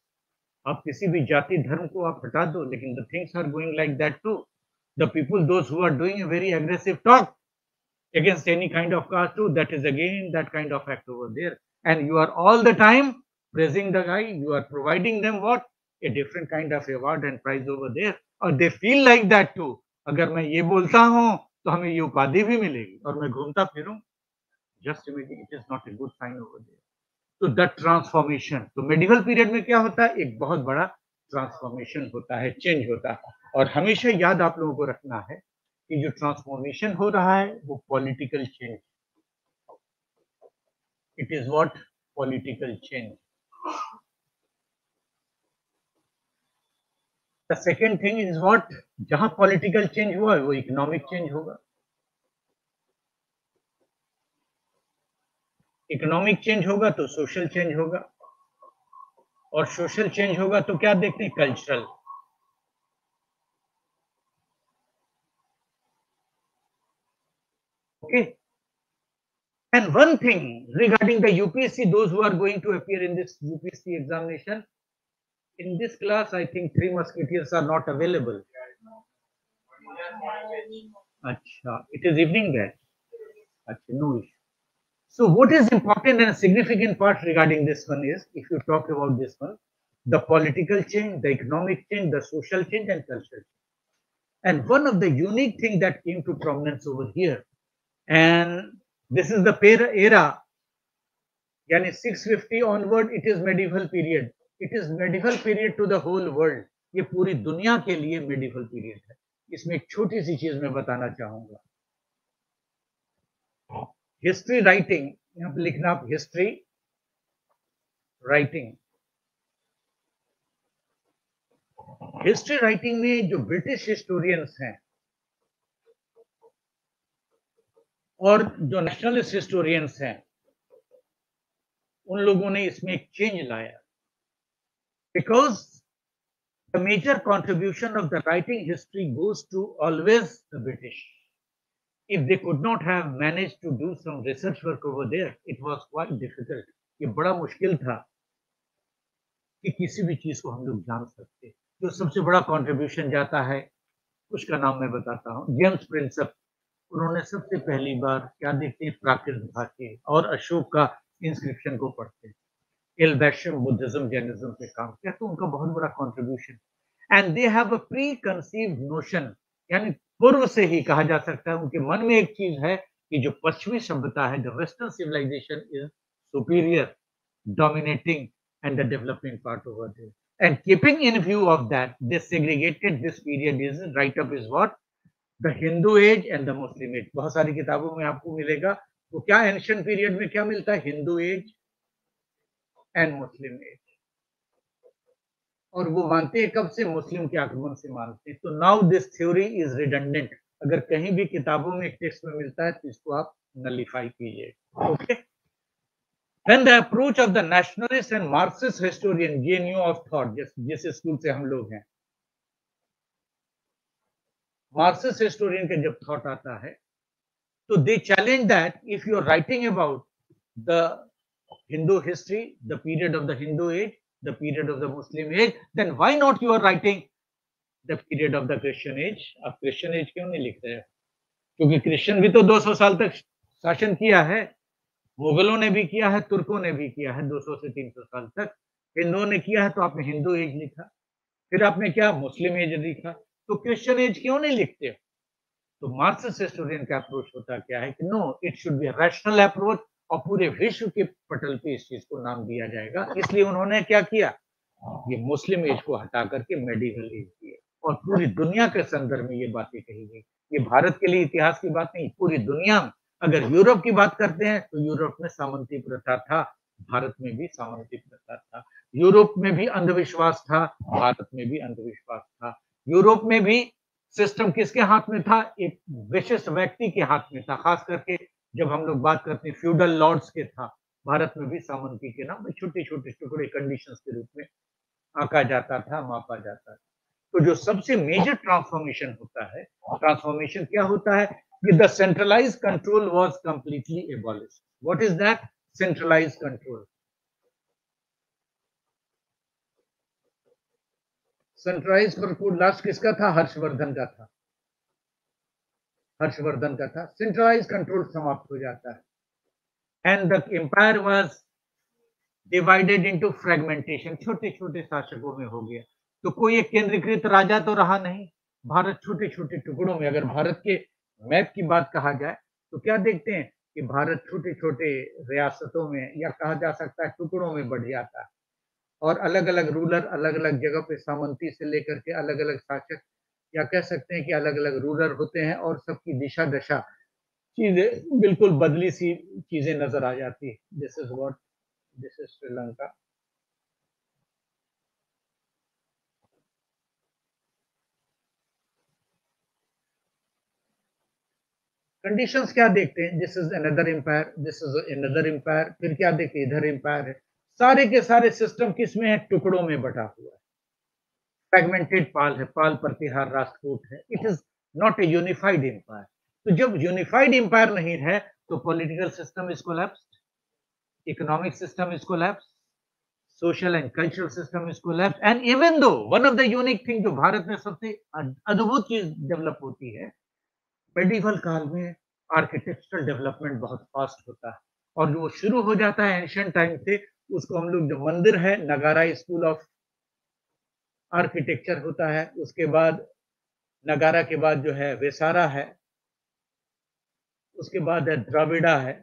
Speaker 1: आप किसी भी जाति धर्म को आप हटा दो, लेकिन the things are going like that too. The people those who are doing a very aggressive talk against any kind of caste too, that is again that kind of act over there. And you are all the time praising the guy, you are providing them what, a different kind of award and prize over there, or they feel like that too. अगर मैं ये बोलता हूँ तो हमें ये उपाधि भी मिलेगी और मैं घूमता फिरूं। Just imagine, it is not a good sign over there. तो द ट्रांसफॉर्मेशन, तो मेडिवल पीरियड में क्या होता है, एक बहुत बड़ा ट्रांसफॉर्मेशन होता है, चेंज होता है। और हमेशा याद आप लोगों को रखना है कि जो ट्रांसफॉर्मेशन हो रहा है वो political change, it is what, political change. The second thing is what, जहां पॉलिटिकल चेंज हुआ है वो इकोनॉमिक चेंज होगा। इकोनॉमिक चेंज होगा तो सोशल चेंज होगा, और सोशल चेंज होगा तो क्या देखते हैं, cultural. Okay, and one thing regarding the UPSC, those who are going to appear in this UPSC examination, in this class I think 3 musketeers are not available. Acha, it is evening batch. Acha, no issue. So what is important and significant part regarding this one is, if you talk about this one, the political change, the economic change, the social change and cultural change. And one of the unique thing that came to prominence over here, and this is the era, yani 650 onward, it is medieval period. It is medieval period to the whole world. ये पूरी दुनिया के लिए medieval period है। इसमें एक छोटी सी चीज मैं बताना चाहूंगा। हिस्ट्री राइटिंग, यहाँ पे लिखना आप हिस्ट्री राइटिंग। हिस्ट्री राइटिंग में जो ब्रिटिश हिस्टोरियंस हैं और जो नेशनलिस्ट हिस्टोरियंस हैं, उन लोगों ने इसमें एक चेंज लाया। Because the major contribution of the writing history goes to always the British. If they could not have managed to do some research work over there, it was quite difficult. ये बड़ा मुश्किल था कि किसी भी चीज को हम लोग जान सकते। जो सबसे बड़ा कंट्रीब्यूशन जाता है, उसका नाम मैं बताता हूँ, जेम्स प्रिंसेप। उन्होंने सबसे पहली बार क्या देखते हैं, प्राकृत भाषा और अशोक का इंस्क्रिप्शन को पढ़ते हैं। एल्बेशम बुद्धिज्म जैनिज्म पे काम किया, तो उनका बहुत बड़ा contribution. And they have a pre conceived notion, यानी पूर्व से ही कहा जा सकता है उनके मन में एक चीज है कि जो पश्चिमी सभ्यता है, the western civilization is superior, dominating, and the developing part over there. And keeping in view of that, they segregated this period is write up is what? The Hindu age and the Muslim age. बहुत सारी किताबों में आपको मिलेगा, तो क्या ancient period में क्या मिलता है? Hindu age and Muslim age. और वो मानते हैं कब से? मुस्लिम के आक्रमण से मानते हैं। तो now this theory is redundant, अगर कहीं भी किताबों में टेक्स्ट में मिलता है तो इसको आप नलिफाई कीजिए। Okay, Then the approach of the nationalist and Marxist historian, GNU of thought, जिस स्कूल से हम लोग हैं, मार्क्सिस्ट हिस्टोरियन का जब थॉट आता है, तो they challenge that if you are writing about the Hindu history, the period of the Hindu age, the period of the Muslim age, then why not you are writing the period of the Christian age? आप Christian age क्यों नहीं लिख रहे हैं? क्योंकि Christian भी तो 200 साल तक शासन किया है, मुगलों ने भी किया है, तुर्कों ने भी किया है 200 से 300 साल तक। हिंदुओं ने किया है तो आपने हिंदू एज लिखा, फिर आपने क्या मुस्लिम एज लिखा, तो क्रिश्चियन एज क्यों नहीं लिखते? तो मार्क्सिस्ट हिस्टोरियन का अप्रोच होता क्या है कि no, it should be rational approach, और पूरे विश्व के पटल पे इस चीज को नाम दिया जाएगा। इसलिए उन्होंने क्या किया, ये मुस्लिम एज को हटा करके मेडिवल एज दिए, और पूरी दुनिया के संदर्भ में ये बातें कही गई। ये भारत के लिए इतिहास की बात नहीं, पूरी दुनिया में। अगर यूरोप की बात करते हैं तो यूरोप में सामंती प्रथा था, भारत में भी सामंती प्रथा था। यूरोप में भी अंधविश्वास था, भारत में भी अंधविश्वास था। यूरोप में भी सिस्टम किसके हाथ में था? एक विशिष्ट व्यक्ति के हाथ में था। खास करके जब हम लोग बात करते हैं फ्यूडल लॉर्ड्स के था, भारत में भी सामंती के नाम छोटे छोटे टुकड़े कंडीशंस के रूप में आंका जाता था, मापा जाता था। तो जो सबसे मेजर ट्रांसफॉर्मेशन होता है, ट्रांसफॉर्मेशन क्या होता है कि the centralised control was completely abolished. What is that? Centralised control. Centralised control last किसका था? हर्षवर्धन का था, हर्षवर्धन का था। सेंट्रलाइज्ड कंट्रोल समाप्त हो जाता है and the empire was divided into fragmentation, छोटे छोटे शासकों में हो गया। तो कोई एक केंद्रीकृत राजा तो रहा नहीं, भारत छोटे छोटे टुकड़ों में। अगर भारत के मैप की बात कहा जाए तो क्या देखते हैं कि भारत छोटे छोटे रियासतों में, या कहा जा सकता है टुकड़ों में बढ़ जाता है, और अलग अलग रूलर अलग अलग जगह पे सामंती से लेकर के अलग अलग शासक, या कह सकते हैं कि अलग अलग रूलर होते हैं, और सबकी दिशा दशा चीजें बिल्कुल बदली सी चीजें नजर आ जाती है। This is what, this is Sri Lanka. Conditions क्या देखते हैं? This is another umpire, this is another umpire. फिर क्या देखते हैं? इधर एम्पायर है। सारे के सारे सिस्टम किस में है? टुकड़ों में बटा हुआ है। फ्रेगमेंटेड पाल है, पाल प्रतिहार राष्ट्रकूट है। It is not a unified empire. तो जब यूनिफाइड एम्पायर नहीं है तो political system is collapsed, economic system is collapsed, social and cultural system is collapsed. And even though one of the unique thing जो भारत में सबसे अद्भुत चीज डेवलप होती है, मेडिवल काल में आर्किटेक्चरल डेवलपमेंट बहुत फास्ट होता है, और जो शुरू हो जाता है एंशियंट टाइम से, उसको हम लोग, जो मंदिर है नगारा स्कूल ऑफ आर्किटेक्चर होता है, उसके बाद नगारा के बाद जो है वेसारा है, उसके बाद है द्राविड़ा है।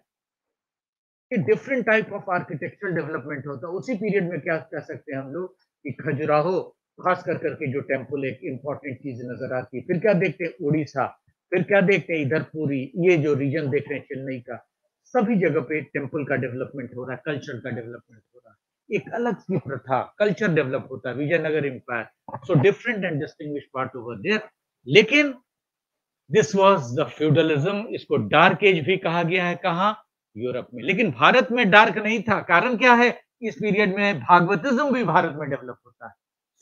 Speaker 1: ये different type of architectural development होता है। उसी पीरियड में क्या कह सकते हैं हम लोग कि खजुराहो, खास कर करके जो टेम्पल एक इंपॉर्टेंट चीज नजर आती है। फिर क्या देखते हैं? उड़ीसा। फिर क्या देखते हैं? इधर पूरी ये जो रीजन देख रहे हैं चेन्नई का, सभी जगह पे टेम्पल का डेवलपमेंट हो रहा है, कल्चर का डेवलपमेंट हो रहा है। एक अलग सी प्रथा, कल्चर डेवलप होता है। Vijayanagara empire, so different and distinguished part over there. लेकिन दिस वाज द फ्यूडलिज्म। इसको डार्क एज भी कहा गया है। कहां? यूरोप में। लेकिन भारत में डार्क नहीं था। कारण क्या है? इस पीरियड में भागवतिज्म भी भारत में डेवलप होता है,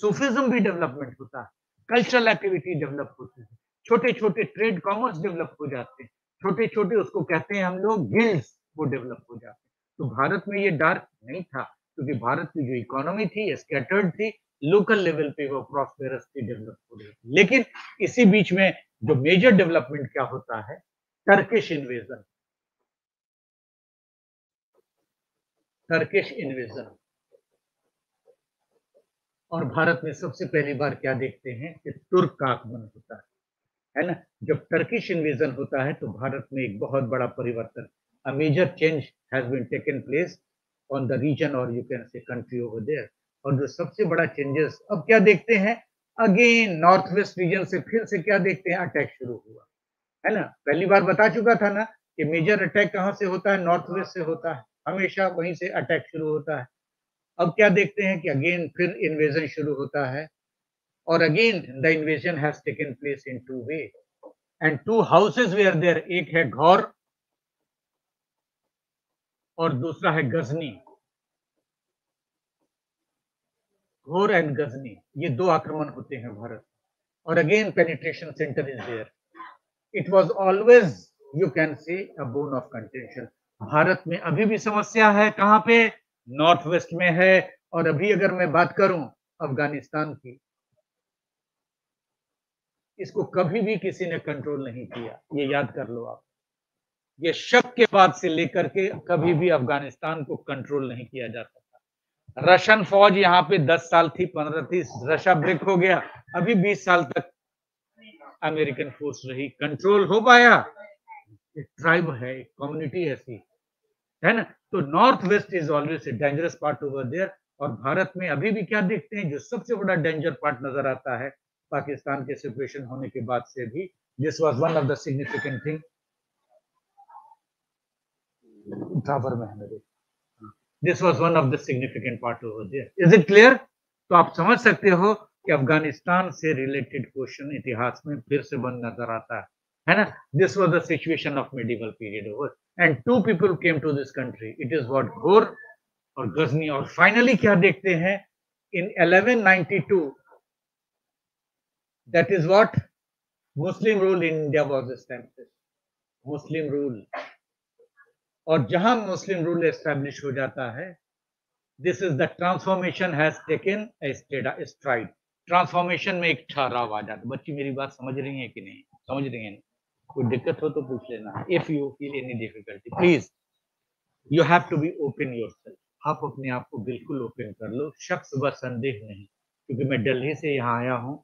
Speaker 1: सूफिज्म भी डेवलपमेंट होता है, कल्चरल एक्टिविटी डेवलप होती है, छोटे छोटे ट्रेड कॉमर्स डेवलप हो जाते हैं, छोटे छोटे उसको कहते हैं हम लोग गिल्ड्स, वो डेवलप हो जाते हैं। तो भारत में ये डार्क नहीं था, क्योंकि भारत की जो इकोनॉमी थी स्कैटर्ड थी, लोकल लेवल पे वो प्रॉस्पेरस थी, डेवलप हो रही थी। लेकिन इसी बीच में जो मेजर डेवलपमेंट क्या होता है? Turkish invasion, Turkish invasion. और भारत में सबसे पहली बार क्या देखते हैं कि तुर्क का आगमन होता है ना। जब टर्किश इन्वेजन होता है तो भारत में एक बहुत बड़ा परिवर्तन, a major change has been taken place on the region और you can say country over there. और जो सबसे बड़ा चेंजेस अब क्या देखते हैं, अगेन नॉर्थ वेस्ट रीजन से फिर से क्या देखते हैं, अटैक शुरू हुआ है ना। पहली बार बता चुका था ना कि मेजर अटैक कहाँ से होता है, नॉर्थ वेस्ट से होता है, हमेशा वहीं से अटैक शुरू होता है। अब क्या देखते हैं कि अगेन फिर इन्वेजन शुरू होता है और again the invasion has taken place in two way and two houses were there, एक है घौर और दूसरा है गजनी। घोर एंड गजनी, ये दो आक्रमण होते हैं भारत, और again penetration center is there. It was always you can say a bone of contention. Bharat में अभी भी समस्या है, कहां पे, नॉर्थ वेस्ट में है। और अभी अगर मैं बात करूं अफगानिस्तान की, इसको कभी भी किसी ने कंट्रोल नहीं किया, ये याद कर लो आप। ये शक के बाद से लेकर के कभी भी अफगानिस्तान को कंट्रोल नहीं किया जा सकता। रशियन फौज यहाँ पे 10 साल थी, 15 थी, रशिया ब्रेक हो गया, अभी 20 साल तक अमेरिकन फोर्स रही, कंट्रोल हो पाया। ट्राइब है, कम्युनिटी ऐसी है ना। तो north west is always a dangerous part over there. और भारत में अभी भी क्या देखते हैं, जो सबसे बड़ा डेंजर पार्ट नजर आता है पाकिस्तान के सिचुएशन होने के बाद से भी, this was one of the significant thing. Drawer में है मेरे, this was one of the significant part over there. Is it clear? तो आप समझ सकते हो कि अफगानिस्तान से रिलेटेड क्वेश्चन इतिहास में फिर से बन नजर आता है ना। This was the situation of medieval period over and two people came to this country, it is what Ghor और गजनी। और फाइनली क्या देखते हैं in 1192, that is what, Muslim rule in India was established. Muslim rule, और जहां Muslim rule establish हो जाता है, this is the transformation has taken a stride. Transformation में एक ठहराव आ जाता। बच्ची मेरी बात समझ रही है कि नहीं, समझ रही है? कोई दिक्कत हो तो पूछ लेना। If you feel any difficulty please you have to be open yourself. आप अपने आप को बिल्कुल ओपन कर लो, शक व संदेह नहीं, क्योंकि मैं दिल्ली से यहाँ आया हूँ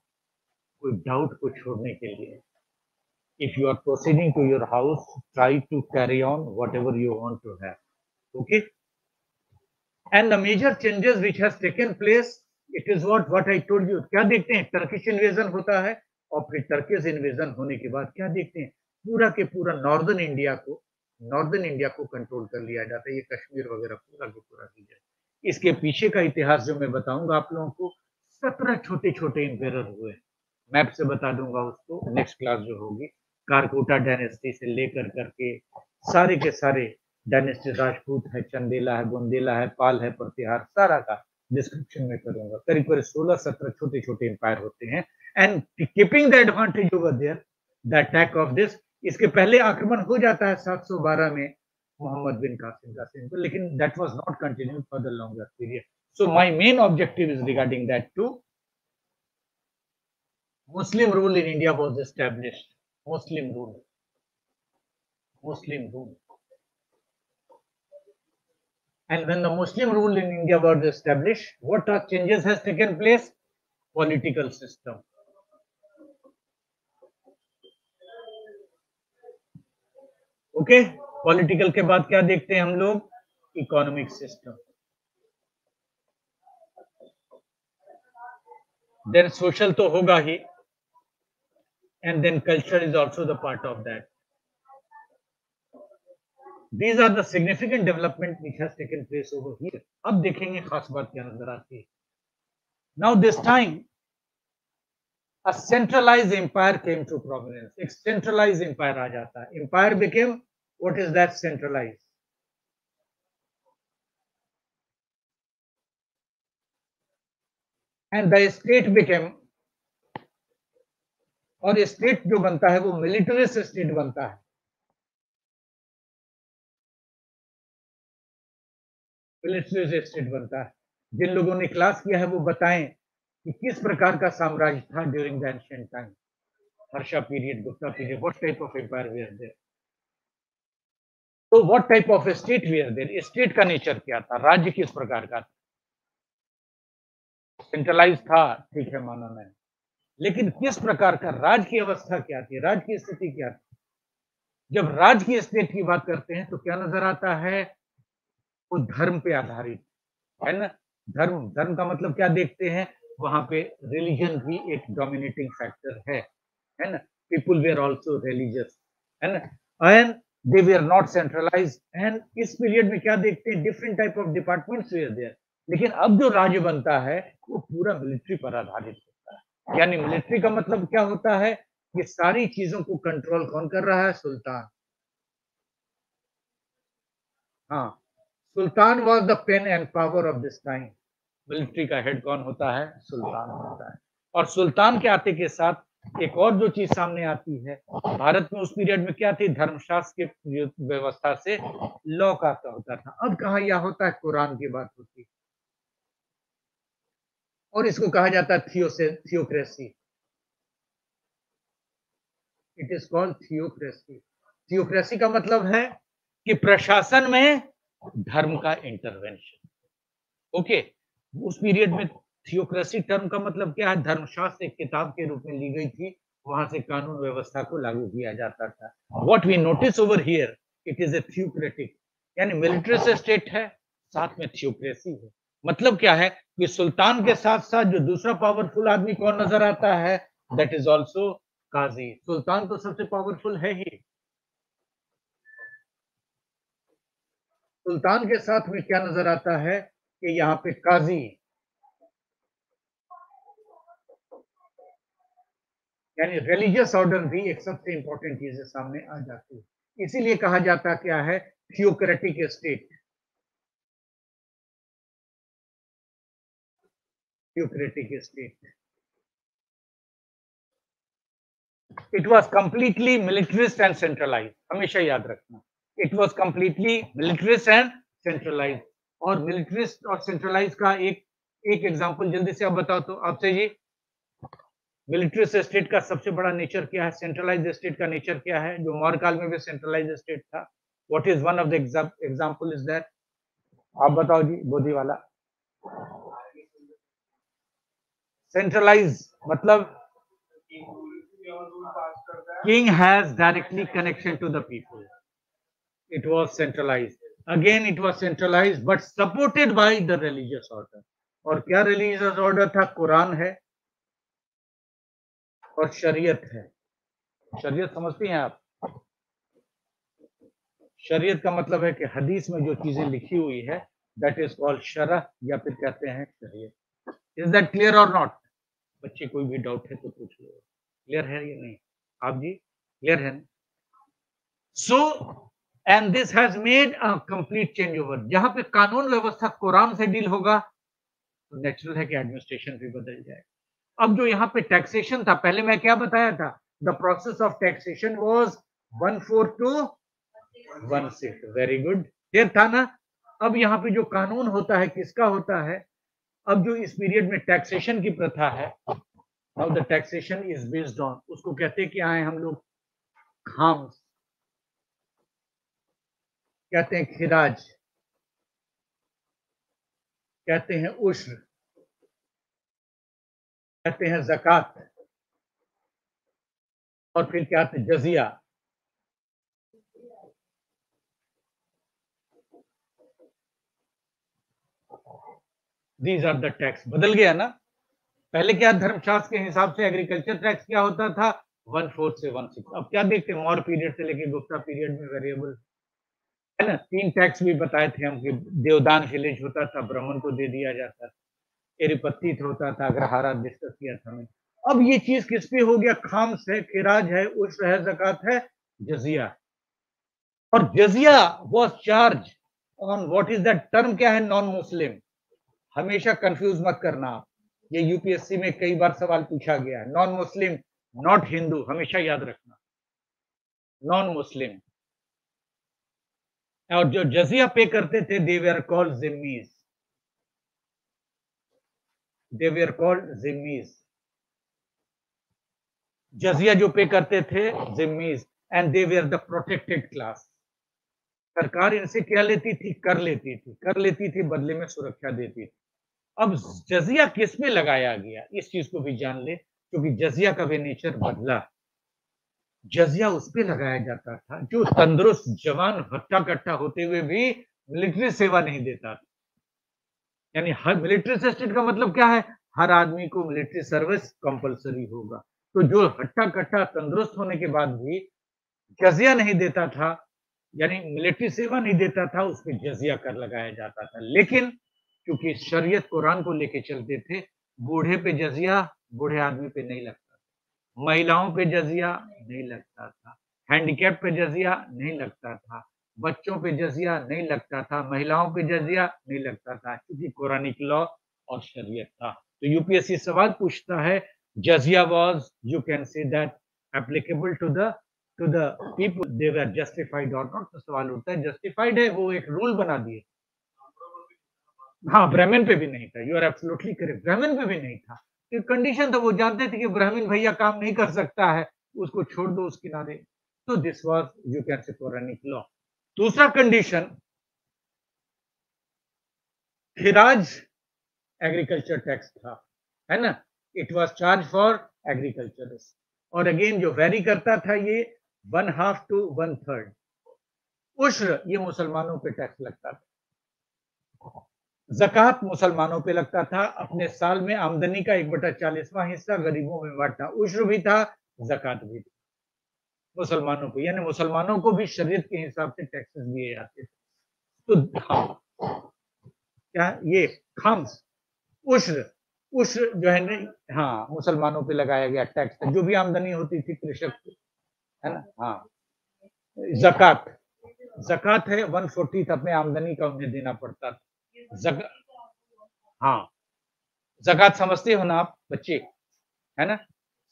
Speaker 1: कोई डाउट को छोड़ने के लिए। If you are proceeding to your house, try to carry on whatever you want to have. Okay? And the major changes which has taken place, it is what I told you. क्या देखते हैं, Turkish invasion होता है और फिर Turkish invasion होने के बाद क्या देखते हैं, पूरा के पूरा नॉर्दर्न इंडिया को कंट्रोल कर लिया जाता है। ये कश्मीर वगैरह पूरा के पूरा रीजन। इसके पीछे का इतिहास जो मैं बताऊंगा आप लोगों को, 17 छोटे छोटे इंपेरर हुए। मैप से बता दूंगा उसको नेक्स्ट क्लास जो होगी। कारकोटा डायनेस्टी से लेकर करके सारे के सारे डायनेस्टी, राजपूत है, चंदेला है, बुंदेला है, पाल है, प्रतिहार, सारा का डिस्क्रिप्शन में करूंगा। करीब करीब 16-17 छोटे छोटे एम्पायर होते हैं। And keeping the advantage over there, the attack of this, इसके पहले आक्रमण हो जाता है 712 में मोहम्मद बिन कासिम का सिंपल, लेकिन that was not continued for the longer period. So my main objective is regarding that to Muslim rule in India was established. Muslim rule. Muslim rule. And when the Muslim rule in India was established, what are changes has taken place? Political system. Okay? Political के बाद क्या देखते हैं हम लोग? Economic system. Then social तो होगा ही. And then culture is also the part of that. These are the significant development which has taken place over here. अब देखेंगे खास बात क्या नजर आती है. Now this time a centralized empire came to prominence. एक centralized empire आ जाता है. Empire became, what is that centralized? And the state became, और स्टेट जो बनता है वो मिलिटरिस्ट स्टेट बनता है। मिलिटरिस्ट स्टेट बनता है। जिन लोगों ने क्लास किया है वो बताएं कि किस प्रकार का साम्राज्य था during the ancient time, Harsha period, Gupta period, what type of empire were there. तो what type of state were there, state का नेचर क्या था, राज्य किस प्रकार का था। सेंट्रलाइज था, ठीक है, माना मैंने, लेकिन किस प्रकार का राज की अवस्था क्या थी, राज की स्थिति क्या थी? जब राज की स्टेट की बात करते हैं तो क्या नजर आता है? वो धर्म पे आधारित है ना। धर्म, धर्म का मतलब क्या देखते हैं? वहां पे रिलीजन भी एक डोमिनेटिंग फैक्टर है ना। पीपुल वेर आल्सो रिलीजियस, है ना, and they were not centralize. And इस पीरियड में क्या देखते हैं? Different type of departments were there. लेकिन अब जो राज्य बनता है वो पूरा मिलिट्री पर आधारित होता है। यानी मिलिट्री का मतलब क्या होता है? ये सारी चीजों को कंट्रोल कौन कर रहा है? सुल्तान। हाँ, sultan was the pen and power of this time. Military का हेड कौन होता है? सुल्तान होता है। और सुल्तान के आते के साथ एक और जो चीज सामने आती है, भारत में उस पीरियड में क्या थी? धर्मशास्त्र की व्यवस्था से लॉ का होता था। अब कहा यह होता है? कुरान की बात होती है, और इसको कहा जाता है theocracy. It is called theocracy. Theocracy का मतलब है कि प्रशासन में धर्म का इंटरवेंशन। ओके, उस पीरियड में थियोक्रेसी टर्म का मतलब क्या है? धर्मशास्त्र एक किताब के रूप में ली गई थी, वहां से कानून व्यवस्था को लागू किया जाता था। What we notice over here, it is a theocratic, यानी मिलिट्री से स्टेट है, साथ में थियोक्रेसी है। मतलब क्या है कि सुल्तान के साथ साथ जो दूसरा पावरफुल आदमी कौन नजर आता है? दैट इज ऑल्सो काजी। सुल्तान तो सबसे पावरफुल है ही, सुल्तान के साथ में क्या नजर आता है कि यहाँ पे काजी, यानी रिलीजियस ऑर्डर भी एक सबसे इंपॉर्टेंट चीज है, सामने आ जाती है। इसीलिए कहा जाता क्या है? Theocratic state. Theocratic state, it was completely militarist and centralize, हमेशा याद रखना। It was completely militarist and centralize. और मिलिट्रिस्ट और सेंट्रलाइज का एक एक एग्जांपल जल्दी से आप बताओ तो आपसे जी। मिलिट्रिस्ट स्टेट का सबसे बड़ा नेचर क्या है? सेंट्रलाइज स्टेट का नेचर क्या है? जो मौर्य काल में भी सेंट्रलाइज स्टेट था। What is one of the example is that? आप बताओ जी, बोधी वाला। सेंट्रलाइज मतलब king has directly connection to the people. It was centralized. Again, it was centralized, but supported by the religious order. और क्या religious order था? कुरान है और शरीयत है। शरीयत समझती हैं आप? शरीयत का मतलब है कि हदीस में जो चीजें लिखी हुई है, दैट इज कॉल्ड शरह, या फिर कहते हैं शरीयत। इज दैट क्लियर और नॉट? बच्चे कोई भी डाउट है तो पूछ लो। क्लियर है या नहीं? आप जी क्लियर है? So and this has made a complete change over. जहां पे कानून व्यवस्था कुरान से डील होगा तो नेचुरल है कि एडमिनिस्ट्रेशन भी बदल जाए। अब जो यहाँ पे टैक्सेशन था, पहले मैं क्या बताया था? The process of taxation was 1/4 to 1/6। Very good, clear था ना? अब यहाँ पे जो कानून होता है किसका होता है? अब जो इस पीरियड में टैक्सेशन की प्रथा है, now the taxation is based on, उसको कहते हैं क्या है हम लोग? खाम्स, कहते हैं खिराज, कहते हैं उश्र, कहते हैं ज़कात, और फिर क्या आते हैं? जजिया। These are the tax. बदल गया ना? पहले क्या धर्मशास्त्र के हिसाब से एग्रीकल्चर टैक्स क्या होता था? 1/4 से 1/6। अब क्या देखते हैं? मौर्य पीरियड से लेके गुप्ता पीरियड में वेरिएबल है ना। 3 टैक्स भी बताए थे हम कि देवदान विलेज होता था, ब्राह्मण को दे दिया जाता था। एरिपत्तित होता था, अग्रहारा डिस्कस किया था हमने। अब ये चीज किस पे हो गया? खाम्स है, खिराज है, उश्र है, ज़कात है, जजिया। और जजिया was charge on what is that term? क्या है? Non Muslim. हमेशा कंफ्यूज मत करना आप, ये यूपीएससी में कई बार सवाल पूछा गया है। नॉन मुस्लिम, नॉट हिंदू, हमेशा याद रखना, नॉन मुस्लिम। और जो जजिया पे करते थे, दे वर कॉल्ड जिम्मीज, दे वर कॉल्ड जिम्मीज। जजिया जो पे करते थे, जिम्मीज, and they were the protected class. सरकार इनसे क्या लेती थी? कर लेती थी, कर लेती थी, बदले में सुरक्षा देती थी। अब जजिया किस पे लगाया गया, इस चीज को भी जान ले, क्योंकि जजिया का भी नेचर बदला। जजिया उस पे लगाया जाता था जो तंदुरुस्त जवान हट्टा कट्टा होते हुए भी मिलिट्री सेवा नहीं देता था। यानी हर मिलिट्री असिस्टेंट का मतलब क्या है, हर आदमी को मिलिट्री सर्विस कंपलसरी होगा। तो जो हट्टा कट्टा तंदुरुस्त होने के बाद भी जजिया नहीं देता था, यानी मिलिट्री सेवा नहीं देता था, उस पे जजिया कर लगाया जाता था। लेकिन क्योंकि शरीयत कुरान को लेके चलते थे, बूढ़े पे जजिया बूढ़े आदमी पे नहीं लगता, महिलाओं पे जजिया नहीं लगता था, हैंडीकैप पे जजिया नहीं लगता था, बच्चों पे जजिया नहीं लगता था, महिलाओं पे जजिया नहीं लगता था, क्योंकि कुरानिक लॉ और शरीयत था। तो यूपीएससी सवाल पूछता है, जजिया was, you can say that, applicable to the people, they were justified और नॉट। तो सवाल उठता है जस्टिफाइड है, वो एक रूल बना दिए। हाँ, ब्राह्मण पे भी नहीं था, यू आर एब्सोल्युटली करेक्ट, ब्राह्मण पे भी नहीं था। एक कंडीशन था, वो जानते थे कि ब्राह्मण भैया काम नहीं कर सकता है, उसको छोड़ दो उस किनारे। तो दिस वाज, यू कैन से, पौराणिक लॉ। दूसरा कंडीशन, खिराज एग्रीकल्चर टैक्स था, है ना, it was charge for agriculturist. और अगेन जो वेरी करता था ये 1/2 to 1/3। उश्र ये मुसलमानों पे टैक्स लगता था, ज़कात मुसलमानों पे लगता था, अपने साल में आमदनी का 1/40वां हिस्सा गरीबों में बांटना। उश्र भी था, ज़कात भी थी मुसलमानों को, यानी मुसलमानों को भी शरीयत के हिसाब से टैक्सेस दिए जाते थे। तो हाँ, क्या ये खम्स, उश्र, उश्र जो है ना, हाँ, मुसलमानों पे लगाया गया टैक्स था, जो भी आमदनी होती थी कृषक की, है ना। हाँ, ज़कात, ज़कात है 1/4 अपने आमदनी का उन्हें देना पड़ता था। हाँ, ज़कात समझते हो ना आप बच्चे, है ना?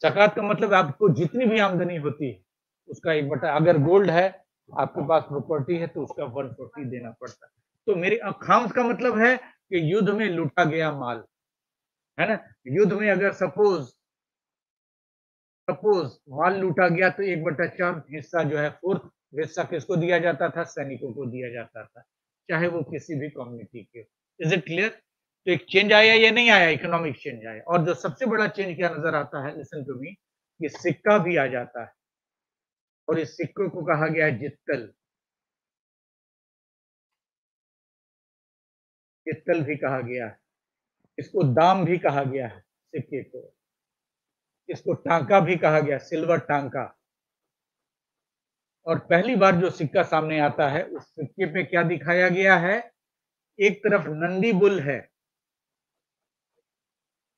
Speaker 1: ज़कात का मतलब आपको जितनी भी आमदनी होती है, उसका 1/, अगर गोल्ड है, आपके पास प्रॉपर्टी है, तो उसका 1/4 देना पड़ता है। तो मेरे खाम्स का मतलब है कि युद्ध में लूटा गया माल, है ना? युद्ध में अगर सपोज़ सपोज़ माल लूटा गया, तो 1/4 हिस्सा जो है, 4th हिस्सा किसको दिया जाता था? सैनिकों को दिया जाता था, चाहे वो किसी भी कम्युनिटी के हो। Is it clear? तो एक चेंज आया या नहीं आया? इकोनॉमिक चेंज आया। और जो सबसे बड़ा चेंज क्या नज़र आता है, लिसन टू मी, कि सिक्का भी आ जाता है, और इस सिक्के को कहा गया है जित्तल। जित्तल भी कहा गया है, इसको दाम भी कहा गया है सिक्के को, इसको टाँका भी कहा गया, सिल्वर टाँका। और पहली बार जो सिक्का सामने आता है, उस सिक्के पे क्या दिखाया गया है? एक तरफ नंदी बुल है,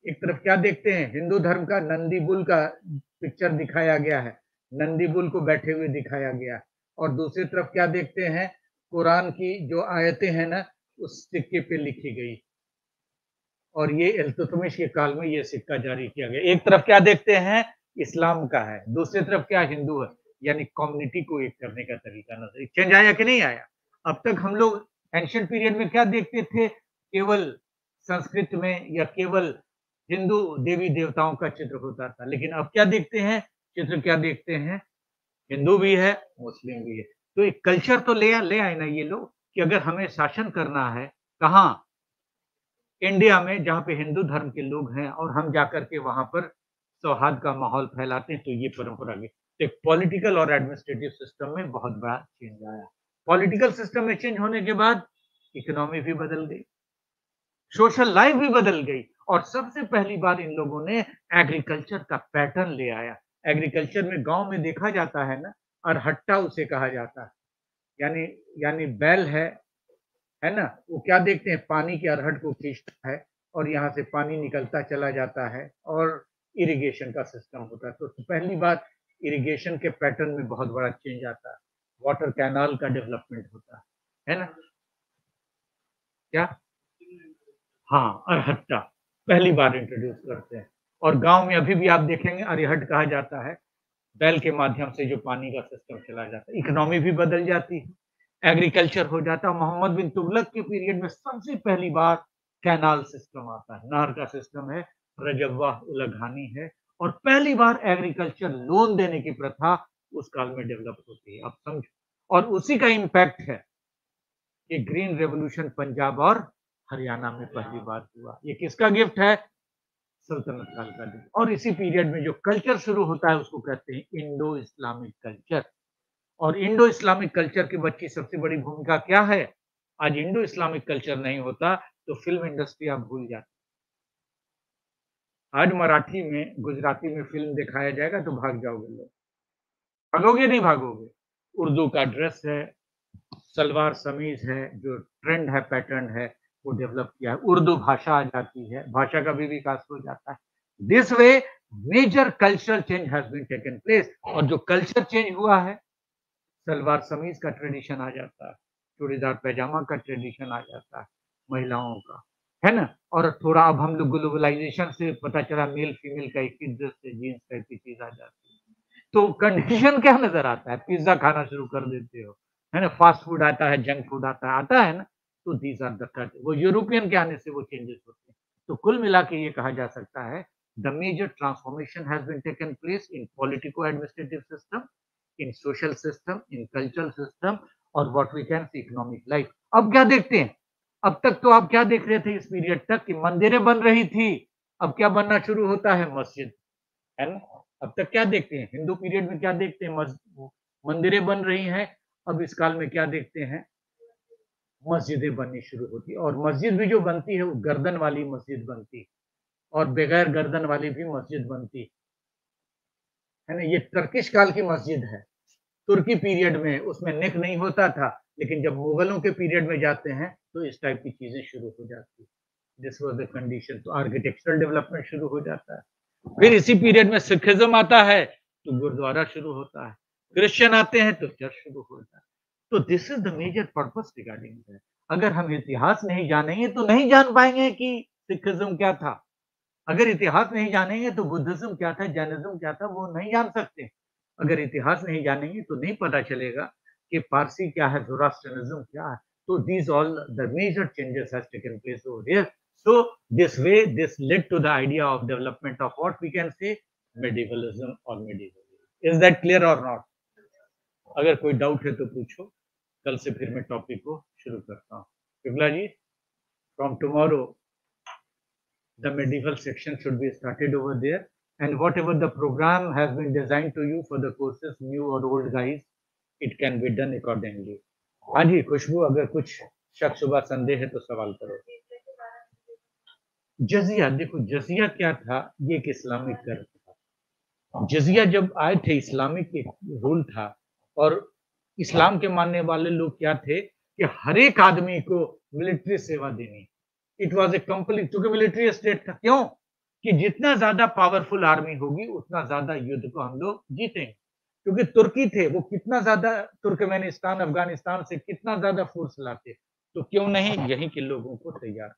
Speaker 1: एक तरफ क्या देखते हैं? हिंदू धर्म का नंदी बुल का पिक्चर दिखाया गया है, नंदी बुल को बैठे हुए दिखाया गया है। और दूसरी तरफ क्या देखते हैं? कुरान की जो आयतें हैं ना, उस सिक्के पे लिखी गई। और ये इल्तुतमिश के काल में ये सिक्का जारी किया गया। एक तरफ क्या देखते हैं? इस्लाम का है, दूसरी तरफ क्या? हिंदू है। यानी कम्युनिटी को एक करने का तरीका नजर चेंज आया कि नहीं आया? अब तक हम लोग एंशिएंट पीरियड में क्या देखते थे? केवल संस्कृत में या केवल हिंदू देवी देवताओं का चित्र होता था, लेकिन अब क्या देखते हैं? चित्र क्या देखते हैं? हिंदू भी है, मुस्लिम भी है। तो एक कल्चर तो ले आए ना ये लोग, कि अगर हमें शासन करना है, कहाँ? इंडिया में, जहाँ पे हिंदू धर्म के लोग हैं, और हम जाकर के वहाँ पर सौहार्द का माहौल फैलाते हैं, तो ये परंपरा गई। तो एक पॉलिटिकल और एडमिनिस्ट्रेटिव सिस्टम में बहुत बड़ा चेंज आया। पॉलिटिकल सिस्टम में चेंज होने के बाद इकोनॉमी भी बदल गई, सोशल लाइफ भी बदल गई, और सबसे पहली बार इन लोगों ने एग्रीकल्चर का पैटर्न ले आया। एग्रीकल्चर में गांव में देखा जाता है ना, अरहट्टा उसे कहा जाता है, यानी यानी बैल है ना, वो क्या देखते हैं? पानी के अरहट को खींचता है, और यहाँ से पानी निकलता चला जाता है, और इरिगेशन का सिस्टम होता है। तो पहली बार इरिगेशन के पैटर्न में बहुत बड़ा चेंज आता है, वाटर कैनाल का डेवलपमेंट होता है ना? क्या? हाँ, अरहट्टा पहली बार इंट्रोड्यूस करते हैं। और गांव में अभी भी आप देखेंगे अरहट कहा जाता है, बैल के माध्यम से जो पानी का सिस्टम चला जाता है। इकोनॉमी भी बदल जाती है, एग्रीकल्चर हो जाता है। मोहम्मद बिन तुगलक के पीरियड में सबसे पहली बार कैनाल सिस्टम आता है, नहर का सिस्टम है, रजवा उलघानी है, और पहली बार एग्रीकल्चर लोन देने की प्रथा उस काल में डेवलप होती है। अब समझो, और उसी का इम्पैक्ट है कि ग्रीन रेवोल्यूशन पंजाब और हरियाणा में पहली बार हुआ। ये किसका गिफ्ट है? सल्तनत काल का गिफ्ट। और इसी पीरियड में जो कल्चर शुरू होता है उसको कहते हैं इंडो इस्लामिक कल्चर। और इंडो इस्लामिक कल्चर की बच्ची सबसे बड़ी भूमिका क्या है? आज इंडो इस्लामिक कल्चर नहीं होता तो फिल्म इंडस्ट्री आप भूल जाते। आज मराठी में, गुजराती में फिल्म दिखाया जाएगा तो भाग जाओगे लोग। भागोगे नहीं भागोगे। उर्दू का ड्रेस है, सलवार समीज है, जो ट्रेंड है, पैटर्न है, वो डेवलप किया है। उर्दू भाषा आ जाती है, भाषा का भी विकास हो जाता है। This way major cultural change has been taken place. और जो कल्चर चेंज हुआ है, सलवार समीज का ट्रेडिशन आ जाता है, चूड़ीदार पैजामा का ट्रेडिशन आ जाता है महिलाओं का, है ना। और थोड़ा अब हम लोग ग्लोबलाइजेशन से पता चला मेल फीमेल का एक ही ड्रेस से जीन्स टाइप की चीज आ जाती है। तो कंडीशन क्या नजर आता है? पिज्जा खाना शुरू कर देते हो, है ना, फास्ट फूड आता है, जंक फूड आता है ना। तो दीज आर द कट, वो यूरोपियन के आने से वो चेंजेस होते हैं। तो कुल मिला के ये कहा जा सकता है the major transformation has been taken place in politico administrative system, in social system, in cultural system, और what we can see economic life. अब क्या देखते हैं? अब तक तो आप क्या देख रहे थे इस पीरियड तक कि मंदिरें बन रही थी। अब क्या बनना शुरू होता है? मस्जिद, है ना। अब तक क्या देखते हैं? हिंदू पीरियड में क्या देखते हैं? मंदिरें बन रही हैं। अब इस काल में क्या देखते हैं? मस्जिदें बननी शुरू होती है। और मस्जिद भी जो बनती है वो गर्दन वाली मस्जिद बनती, और बगैर गर्दन वाली भी मस्जिद बनती, है ना। ये टर्किश काल की मस्जिद है। तुर्की पीरियड में उसमें नेक नहीं होता था, लेकिन जब मुगलों के पीरियड में जाते हैं तो इस टाइप की चीजें शुरू हो जाती है। This was the condition. तो आर्किटेक्चरल डेवलपमेंट शुरू हो जाता है। फिर इसी पीरियड में सिखिज्म आता है तो गुरुद्वारा शुरू होता है। क्रिश्चियन आते हैं तो चर्च शुरू होता है। तो this is the major purpose regarding that. अगर हम इतिहास नहीं जानेंगे तो नहीं जान पाएंगे कि सिखिज्म क्या था। अगर इतिहास नहीं जानेंगे तो बुद्धिज्म क्या था, जैनिज्म क्या था, वो नहीं जान सकते। अगर इतिहास नहीं जानेंगे तो नहीं पता चलेगा कि पारसी क्या है, ज़ोरास्ट्रियनिज्म क्या है। तो these all the major changes has taken place over here. So this way, this led to the idea of development of what we can say medievalism or medievalism. Is that clear or not? अगर कोई doubt है तो पूछो, कल से फिर मैं topic को शुरू करता हूँ। Shukla ji, from tomorrow the medieval section should be started over there, and whatever the program has been designed to you for the courses, new or old guys, it can be done accordingly. हाँ जी खुशबू, अगर कुछ शक शुबा संदेह है तो सवाल करो। जजिया, देखो जजिया क्या था, ये एक इस्लामिक कर था। जजिया जब आए थे, इस्लामिक एक रूल था, और इस्लाम के मानने वाले लोग क्या थे कि हर एक आदमी को मिलिट्री सेवा देनी। इट वॉज ए कंप्लीट, क्योंकि मिलिट्री स्टेट था। क्यों? कि जितना ज्यादा पावरफुल आर्मी होगी उतना ज्यादा युद्ध को हम लोग जीतेंगे। क्योंकि तुर्की थे, वो कितना ज्यादा तुर्कमेनिस्तान अफगानिस्तान से कितना ज्यादा फोर्स लाते, तो क्यों नहीं यहीं के लोगों को तैयार।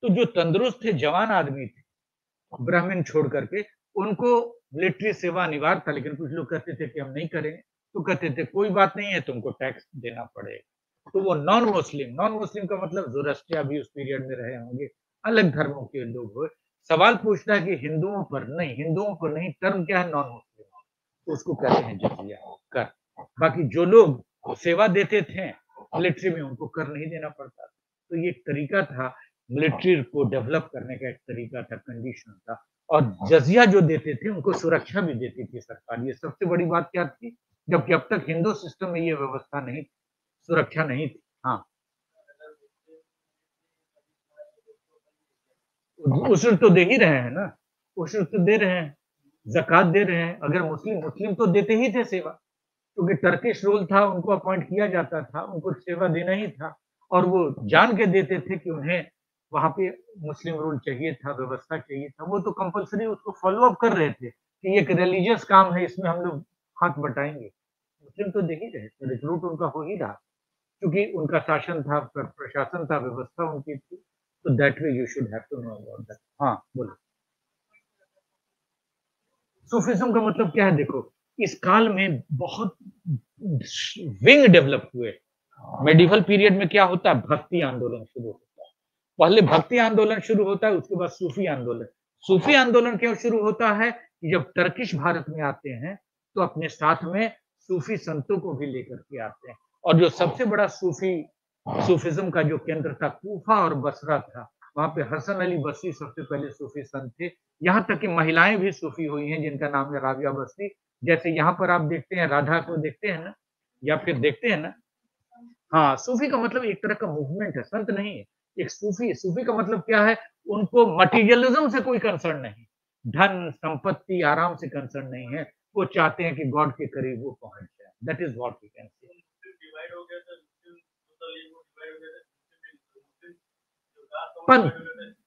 Speaker 1: तो जो तंदुरुस्त थे, जवान आदमी थे, ब्राह्मण छोड़ करके, उनको मिलिट्री सेवा अनिवार्य था। लेकिन कुछ लोग कहते थे कि हम नहीं करेंगे, तो कहते थे कोई बात नहीं है, तुमको टैक्स देना पड़ेगा। तो वो नॉन मुस्लिम, नॉन मुस्लिम का मतलब ज़ोरास्ट्रिया भी उस पीरियड में रहे होंगे, अलग धर्मों के लोग हुए। सवाल पूछता है कि हिंदुओं पर नहीं, हिंदुओं को नहीं, टर्म क्या है? नॉन मुस्लिम, तो उसको कहते हैं जजिया कर। बाकी जो लोग सेवा देते थे मिलिट्री में, उनको कर नहीं देना पड़ता। तो ये एक तरीका था, मिलिट्री को डेवलप करने का एक तरीका था, कंडीशन था। और जजिया जो देते थे उनको सुरक्षा भी देती थी सरकार। ये सबसे बड़ी बात क्या थी, जबकि अब तक हिंदू सिस्टम में ये व्यवस्था नहीं, सुरक्षा नहीं थी। हाँ, उसूल तो दे ही रहे हैं ना, उसूल तो दे रहे हैं, जक़ात दे रहे हैं। अगर मुस्लिम, मुस्लिम तो देते ही थे सेवा, क्योंकि टर्किश रूल था, उनको अपॉइंट किया जाता था, उनको सेवा देना ही था। और वो जान के देते थे कि उन्हें वहाँ पे मुस्लिम रूल चाहिए था, व्यवस्था चाहिए था। वो तो कंपल्सरी उसको फॉलो अप कर रहे थे कि ये एक रिलीजियस काम है, इसमें हम लोग हाथ बटाएंगे। मुस्लिम तो दे ही रहे थे, रिक्रूट उनका हो ही रहा, क्योंकि उनका शासन था, प्रशासन था, व्यवस्था उनकी थी। तो that way you should have to know about that. हाँ बोलो। सूफिज्म का मतलब क्या है? देखो, इस काल में बहुत विंग डेवलप हुए। मेडिवल पीरियड में क्या होता है? भक्ति आंदोलन शुरू होता है। पहले भक्ति आंदोलन शुरू होता है, उसके बाद सूफी आंदोलन। सूफी आंदोलन क्यों शुरू होता है कि जब टर्किश भारत में आते हैं तो अपने साथ में सूफी संतों को भी लेकर के आते हैं। और जो सबसे बड़ा सूफी सूफिज्म का जो केंद्र था कूफा और बसरा था, वहां पे हसन अली बसरी सबसे पहले सूफी संत थे। यहाँ तक कि महिलाएं भी सूफी हुई हैं जिनका नाम है राबिया बसरी। जैसे यहाँ पर आप देखते हैं राधा को देखते हैं ना, या फिर देखते हैं ना। हाँ, सूफी का मतलब एक तरह का मूवमेंट है, संत नहीं है। एक सूफी, सूफी का मतलब क्या है? उनको मटेरियलिज्म से कोई कंसर्न नहीं, धन संपत्ति आराम से कंसर्न नहीं है। वो चाहते हैं कि गॉड के करीब वो पहुंच जाए। That is what we can say. पंथ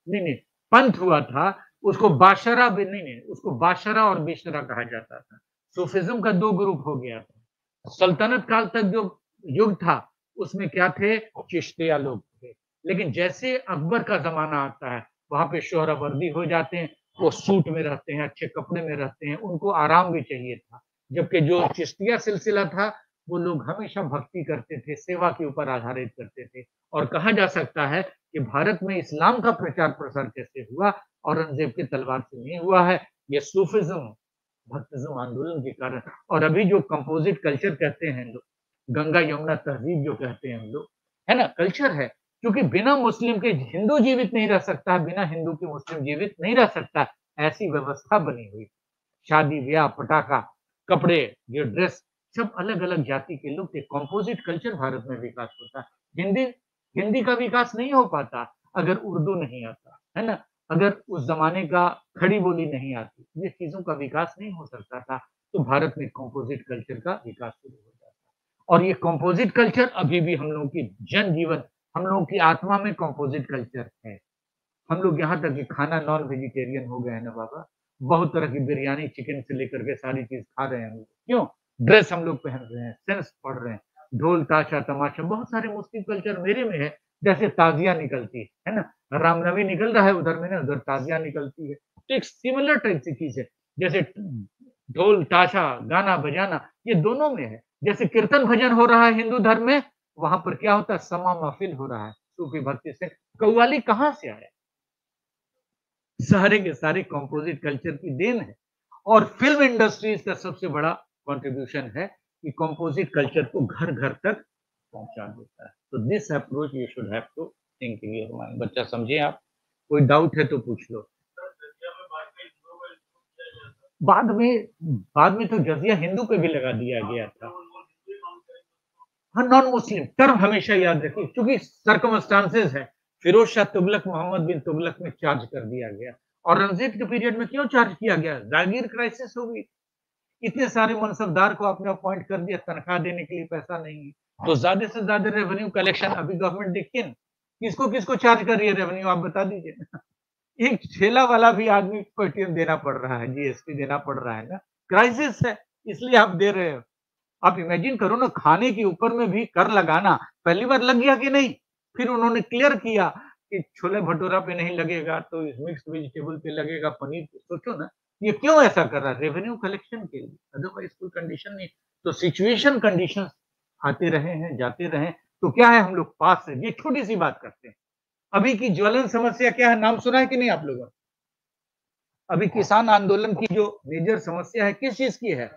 Speaker 1: नहीं नहीं, पंथ हुआ था। उसको बाशरा भी नहीं, उसको बाशरा और बेशरा कहा जाता था। सूफिज्म का दो ग्रुप हो गया था। सल्तनत काल तक जो युग था उसमें क्या थे? चिश्तिया लोग थे। लेकिन जैसे अकबर का जमाना आता है, वहां पे शोहरावर्दी हो जाते हैं, वो सूट में रहते हैं, अच्छे कपड़े में रहते हैं, उनको आराम भी चाहिए था। जबकि जो चिश्तिया सिलसिला था, वो लोग हमेशा भक्ति करते थे, सेवा के ऊपर आधारित करते थे। और कहा जा सकता है कि भारत में इस्लाम का प्रचार प्रसार कैसे हुआ, औरंगजेब की तलवार से नहीं हुआ है। ये सूफिज्म, भक्तिज्म आंदोलन के कारण। और अभी जो कंपोजिट कल्चर कहते हैं लोग, गंगा यमुना तहजीब जो कहते हैं हम लोग, है ना, कल्चर है। क्योंकि बिना मुस्लिम के हिंदू जीवित नहीं रह सकता, बिना हिंदू के मुस्लिम जीवित नहीं रह सकता। ऐसी व्यवस्था बनी हुई। शादी ब्याह, पटाखा, कपड़े, ये ड्रेस, सब अलग अलग जाति के लोग थे। कंपोजिट कल्चर भारत में विकास होता। हिंदी हिंदी का विकास नहीं हो पाता अगर उर्दू नहीं आता, है ना। अगर उस जमाने का खड़ी बोली नहीं आती, ये चीजों का विकास नहीं हो सकता था। तो भारत में कंपोजिट कल्चर का विकास शुरू हो जाता। और ये कंपोजिट कल्चर अभी भी हम लोगों की जनजीवन, हम लोगों की आत्मा में कंपोजिट कल्चर है। हम लोग यहाँ तक कि खाना नॉन वेजिटेरियन हो गए हैं ना बाबा। बहुत तरह की बिरयानी चिकन से लेकर के सारी चीज खा रहे हैं हम लोग। क्यों? ड्रेस हम लोग पहन रहे हैं, सेंस पढ़ रहे हैं, ढोल ताशा तमाशा, बहुत सारे मुस्लिम कल्चर मेरे में है। जैसे ताजिया निकलती है ना, रामनवमी निकल रहा है उधर में ना, उधर ताजिया निकलती है। तो एक सिमिलर टाइप की चीज है। जैसे ढोल ताशा गाना बजाना, ये दोनों में है। जैसे कीर्तन भजन हो रहा है हिंदू धर्म में, वहां पर क्या होता है? समा महफिल हो रहा है सूफी भक्ति से। कव्वाली कहाँ से आया? सारे के सारे कंपोजिट कल्चर की देन है। और फिल्म इंडस्ट्रीज का सबसे बड़ा कंट्रीब्यूशन है कि कंपोजिट कल्चर को घर घर तक पहुंचा देता है। तो this approach you should have to think in your mind. बच्चा समझे आप? कोई डाउट है तो पूछ लो। बाद में बाद में तो जजिया हिंदू पे भी लगा दिया गया था। हाँ, नॉन मुस्लिम टर्म हमेशा याद रखिए, क्योंकि सर्कमस्टांसेस है। फिरोज शाह तुगलक, मोहम्मद बिन तुगलक में चार्ज कर दिया गया। औरंगजेब के पीरियड में क्यों चार्ज किया गया? जागीर क्राइसिस हो गई। इतने सारे मनसबदार को आपने अपॉइंट कर दिया, तनख्वाह देने के लिए पैसा नहीं है, तो ज्यादा से ज्यादा रेवेन्यू कलेक्शन अभी गवर्नमेंट देखिए ना, किसको किसको चार्ज कर रही है रेवेन्यू, आप बता दीजिए। एक ठेला वाला भी आदमी को एटीएम देना पड़ रहा है, जीएसटी देना पड़ रहा है ना। क्राइसिस है, इसलिए आप दे रहे हो। आप इमेजिन करो ना, खाने के ऊपर में भी कर लगाना। पहली बार लग गया कि नहीं, फिर उन्होंने क्लियर किया कि छोले भटूरा पे नहीं लगेगा तो मिक्स वेजिटेबल पे लगेगा, पनीर पे। सोचो ना, ये क्यों ऐसा कर रहा है? रेवेन्यू कलेक्शन के लिए, अदरवाइज कोई कंडीशन नहीं। तो सिचुएशन कंडीशन आते रहे हैं, जाते रहे, तो क्या है, हम लोग पास है। ये छोटी सी बात करते हैं। अभी की ज्वलन समस्या क्या है, नाम सुना है कि नहीं आप लोगों ने? अभी किसान आंदोलन की जो मेजर समस्या है, किस चीज की है?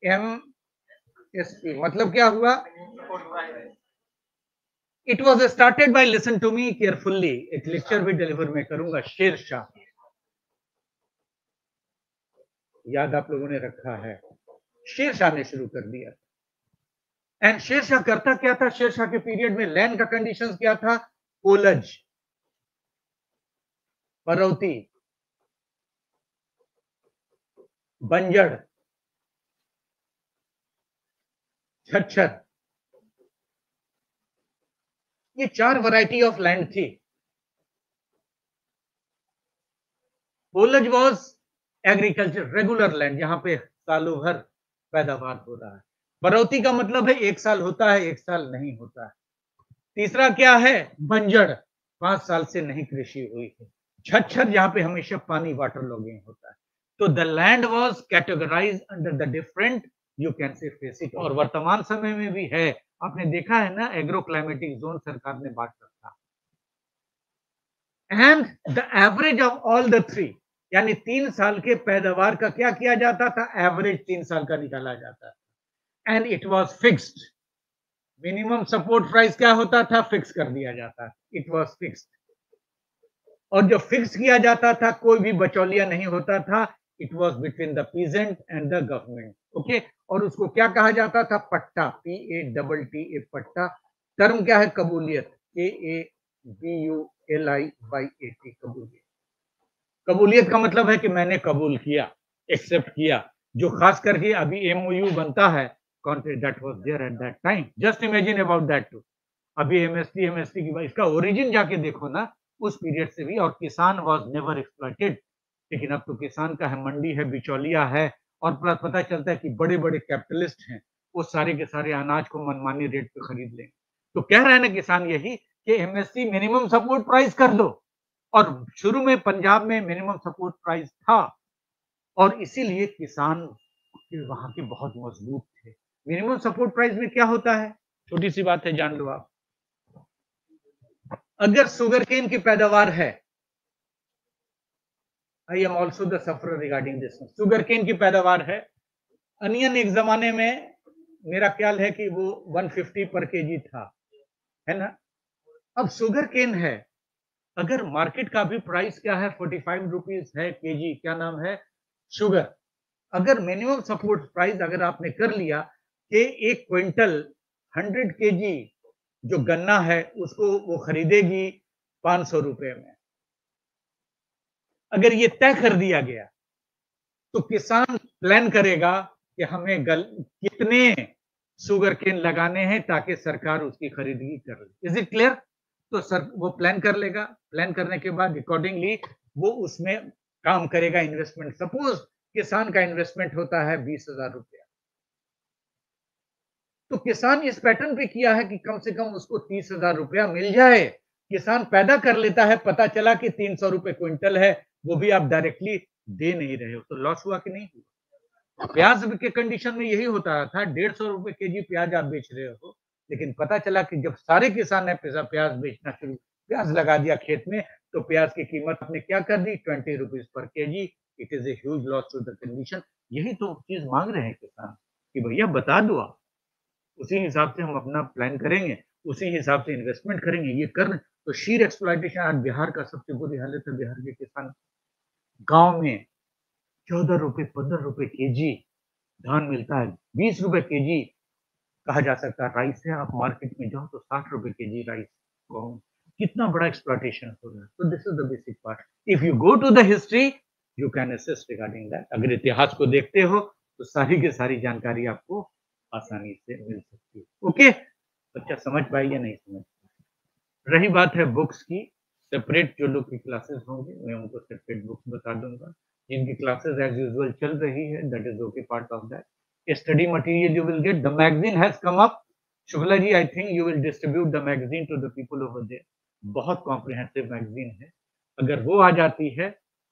Speaker 1: एमएसपी। मतलब क्या हुआ? It was started by, listen to me carefully, एक लेक्चर भी डिलीवर मैं करूंगा, शेर शाह। याद आप लोगों ने रखा है, शेर शाह ने शुरू कर दिया। एंड शेर शाह करता क्या था? शेर शाह के पीरियड में लैंड का कंडीशन क्या था? ओलज, परौती, बंजड़, छच्छर, ये 4 वैरायटी ऑफ लैंड थी। ओलज वॉज एग्रीकल्चर, रेगुलर लैंड, जहां पे सालों भर पैदावार हो रहा है। परौती का मतलब है 1 साल होता है, 1 साल नहीं होता है। तीसरा क्या है? बंजड़, 5 साल से नहीं कृषि हुई है। छच्छर, जहां पे हमेशा पानी, वाटर लॉगिंग होता है। तो the land was categorised under the different, you can से फेस इट। और वर्तमान समय में भी है, आपने देखा है ना, एग्रो क्लाइमेटिक जोन सरकार ने बांट रखा। And the average of all the 3, यानी 3 साल के पैदावार का क्या किया जाता था? एवरेज 3 साल का निकाला जाता था। And it was fixed. Minimum support price क्या होता था? फिक्स कर दिया जाता, इट वाज फिक्स्ड। और जो फिक्स किया जाता था कोई भी बचौलिया नहीं होता था, it was between the peasant and the government. Okay, और उसको क्या कहा जाता था? पट्टा, PATTA, पट्टा। टर्म क्या है? कबूलियत, KABULIYAT, कबूलियत। कबूलियत का मतलब है कि मैंने कबूल किया, एक्सेप्ट किया। जो खास करके अभी MOU बनता है, that was there at that time. Just imagine about that too. अभी MST की बात, इसका ओरिजिन जाके देखो ना, उस पीरियड से भी। और किसान वाज नेवर एक्सप्लॉइटेड। लेकिन अब तो किसान का है, मंडी है, बिचौलिया है। और प्लस पता चलता है कि बड़े बड़े कैपिटलिस्ट हैं, वो सारे के सारे अनाज को मनमानी रेट पे खरीद लेंगे। तो कह रहे हैं ना किसान यही कि MSP मिनिमम सपोर्ट प्राइस कर दो। और शुरू में पंजाब में मिनिमम सपोर्ट प्राइस था, और इसीलिए किसान वहां के बहुत मजबूत थे। मिनिमम सपोर्ट प्राइस में क्या होता है? छोटी सी बात है, जान लो आप। अगर शुगर केन की पैदावार है, I am also the suffer regarding this. Sugar cane की पैदावार है, अनियन एक जमाने में मेरा ख्याल है कि वो 150 पर केजी था, है ना? अब शुगर केन है, अगर मार्केट का भी प्राइस क्या है? 45 रुपीज है केजी। क्या नाम है? शुगर। अगर मिनिमम सपोर्ट प्राइस अगर आपने कर लिया कि एक क्विंटल 100 केजी जो गन्ना है उसको वो खरीदेगी 500 रुपए में, अगर ये तय कर दिया गया, तो किसान प्लान करेगा कि हमें कितने शुगर केन लगाने हैं ताकि सरकार उसकी खरीदगी कर ले। Is it clear? तो सर वो प्लान कर लेगा। प्लान करने के बाद अकॉर्डिंगली वो उसमें काम करेगा, इन्वेस्टमेंट। सपोज किसान का इन्वेस्टमेंट होता है 20,000 रुपया, तो किसान इस पैटर्न पे किया है कि कम से कम उसको 30,000 रुपया मिल जाए। किसान पैदा कर लेता है, पता चला कि 300 रुपए क्विंटल है, वो भी आप डायरेक्टली दे नहीं रहे हो, तो लॉस हुआ कि नहीं हुआ? प्याज के कंडीशन में यही होता था, 150 रुपए केजी प्याज आप बेच रहे हो, लेकिन पता चला कि जब सारे किसान ने प्याज बेचना शुरू, प्याज लगा दिया खेत में, तो प्याज की कीमत आपने क्या कर दी? 20 rupees per KG. It is a huge loss to the condition. यही तो चीज मांग रहे हैं किसान कि भैया बता दो आप, उसी हिसाब से हम अपना प्लान करेंगे, उसी हिसाब से इन्वेस्टमेंट करेंगे। ये कर तो शीर एक्सप्लॉइटेशन। आज बिहार का सबसे बुरी हालत है, बिहार के किसान गांव में 14 रुपए 15 रुपए केजी धान मिलता है, 20 रुपए केजी कहा जा सकता है राइस है। आप मार्केट में जाओ तो 60 रुपए केजी राइस। कितना बड़ा एक्सप्लॉइटेशन हो रहा है। तो this is the basic part. If you go to the history, you can assess regarding that. अगर इतिहास को देखते हो तो सारी की सारी जानकारी आपको आसानी से मिल सकती है। ओके, बच्चा समझ पाए या नहीं समझ पाए? रही बात है बुक्स की, सेपरेट जो लोग की क्लासेस होंगे मैं उनको सेपरेट बुक्स बता दूंगा। जिनकी क्लासेस एज यूजुअल चल रही है, that is okay, part of that. Study material you will get, the magazine has come up. Shukla ji, I think you will distribute the magazine to the people over there. बहुत comprehensive magazine है, अगर वो आ जाती है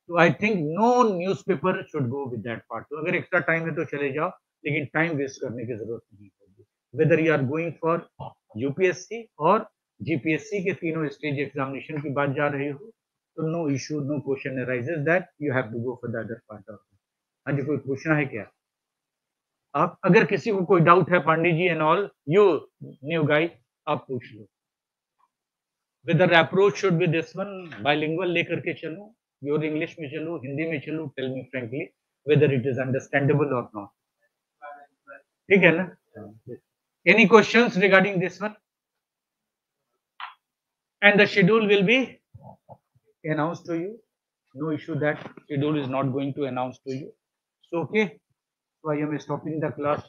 Speaker 1: तो I think no newspaper should go with that part. तो अगर एक्स्ट्रा टाइम है तो चले जाओ, लेकिन टाइम वेस्ट करने की जरूरत नहीं होगी। Whether you are going for UPSC और जीपीएससी के तीनों स्टेज एग्जामिनेशन की बात जा रही हो, तो no issue, no question arises that you have to go for the other part of it. हाँ जी, कोई पूछना है क्या? आप अगर किसी को कोई डाउट है, Pandey ji and all, you new guide, आप पूछ लो। Whether approach should be this one, bilingual लेकर के चलो, योर इंग्लिश में चलो, हिंदी में चलो, tell me frankly whether it is understandable और नॉट। ठीक है ना? Any questions regarding this one? And the schedule will be announced to you. No issue that schedule is not going to announce to you. So okay, so I am stopping the class.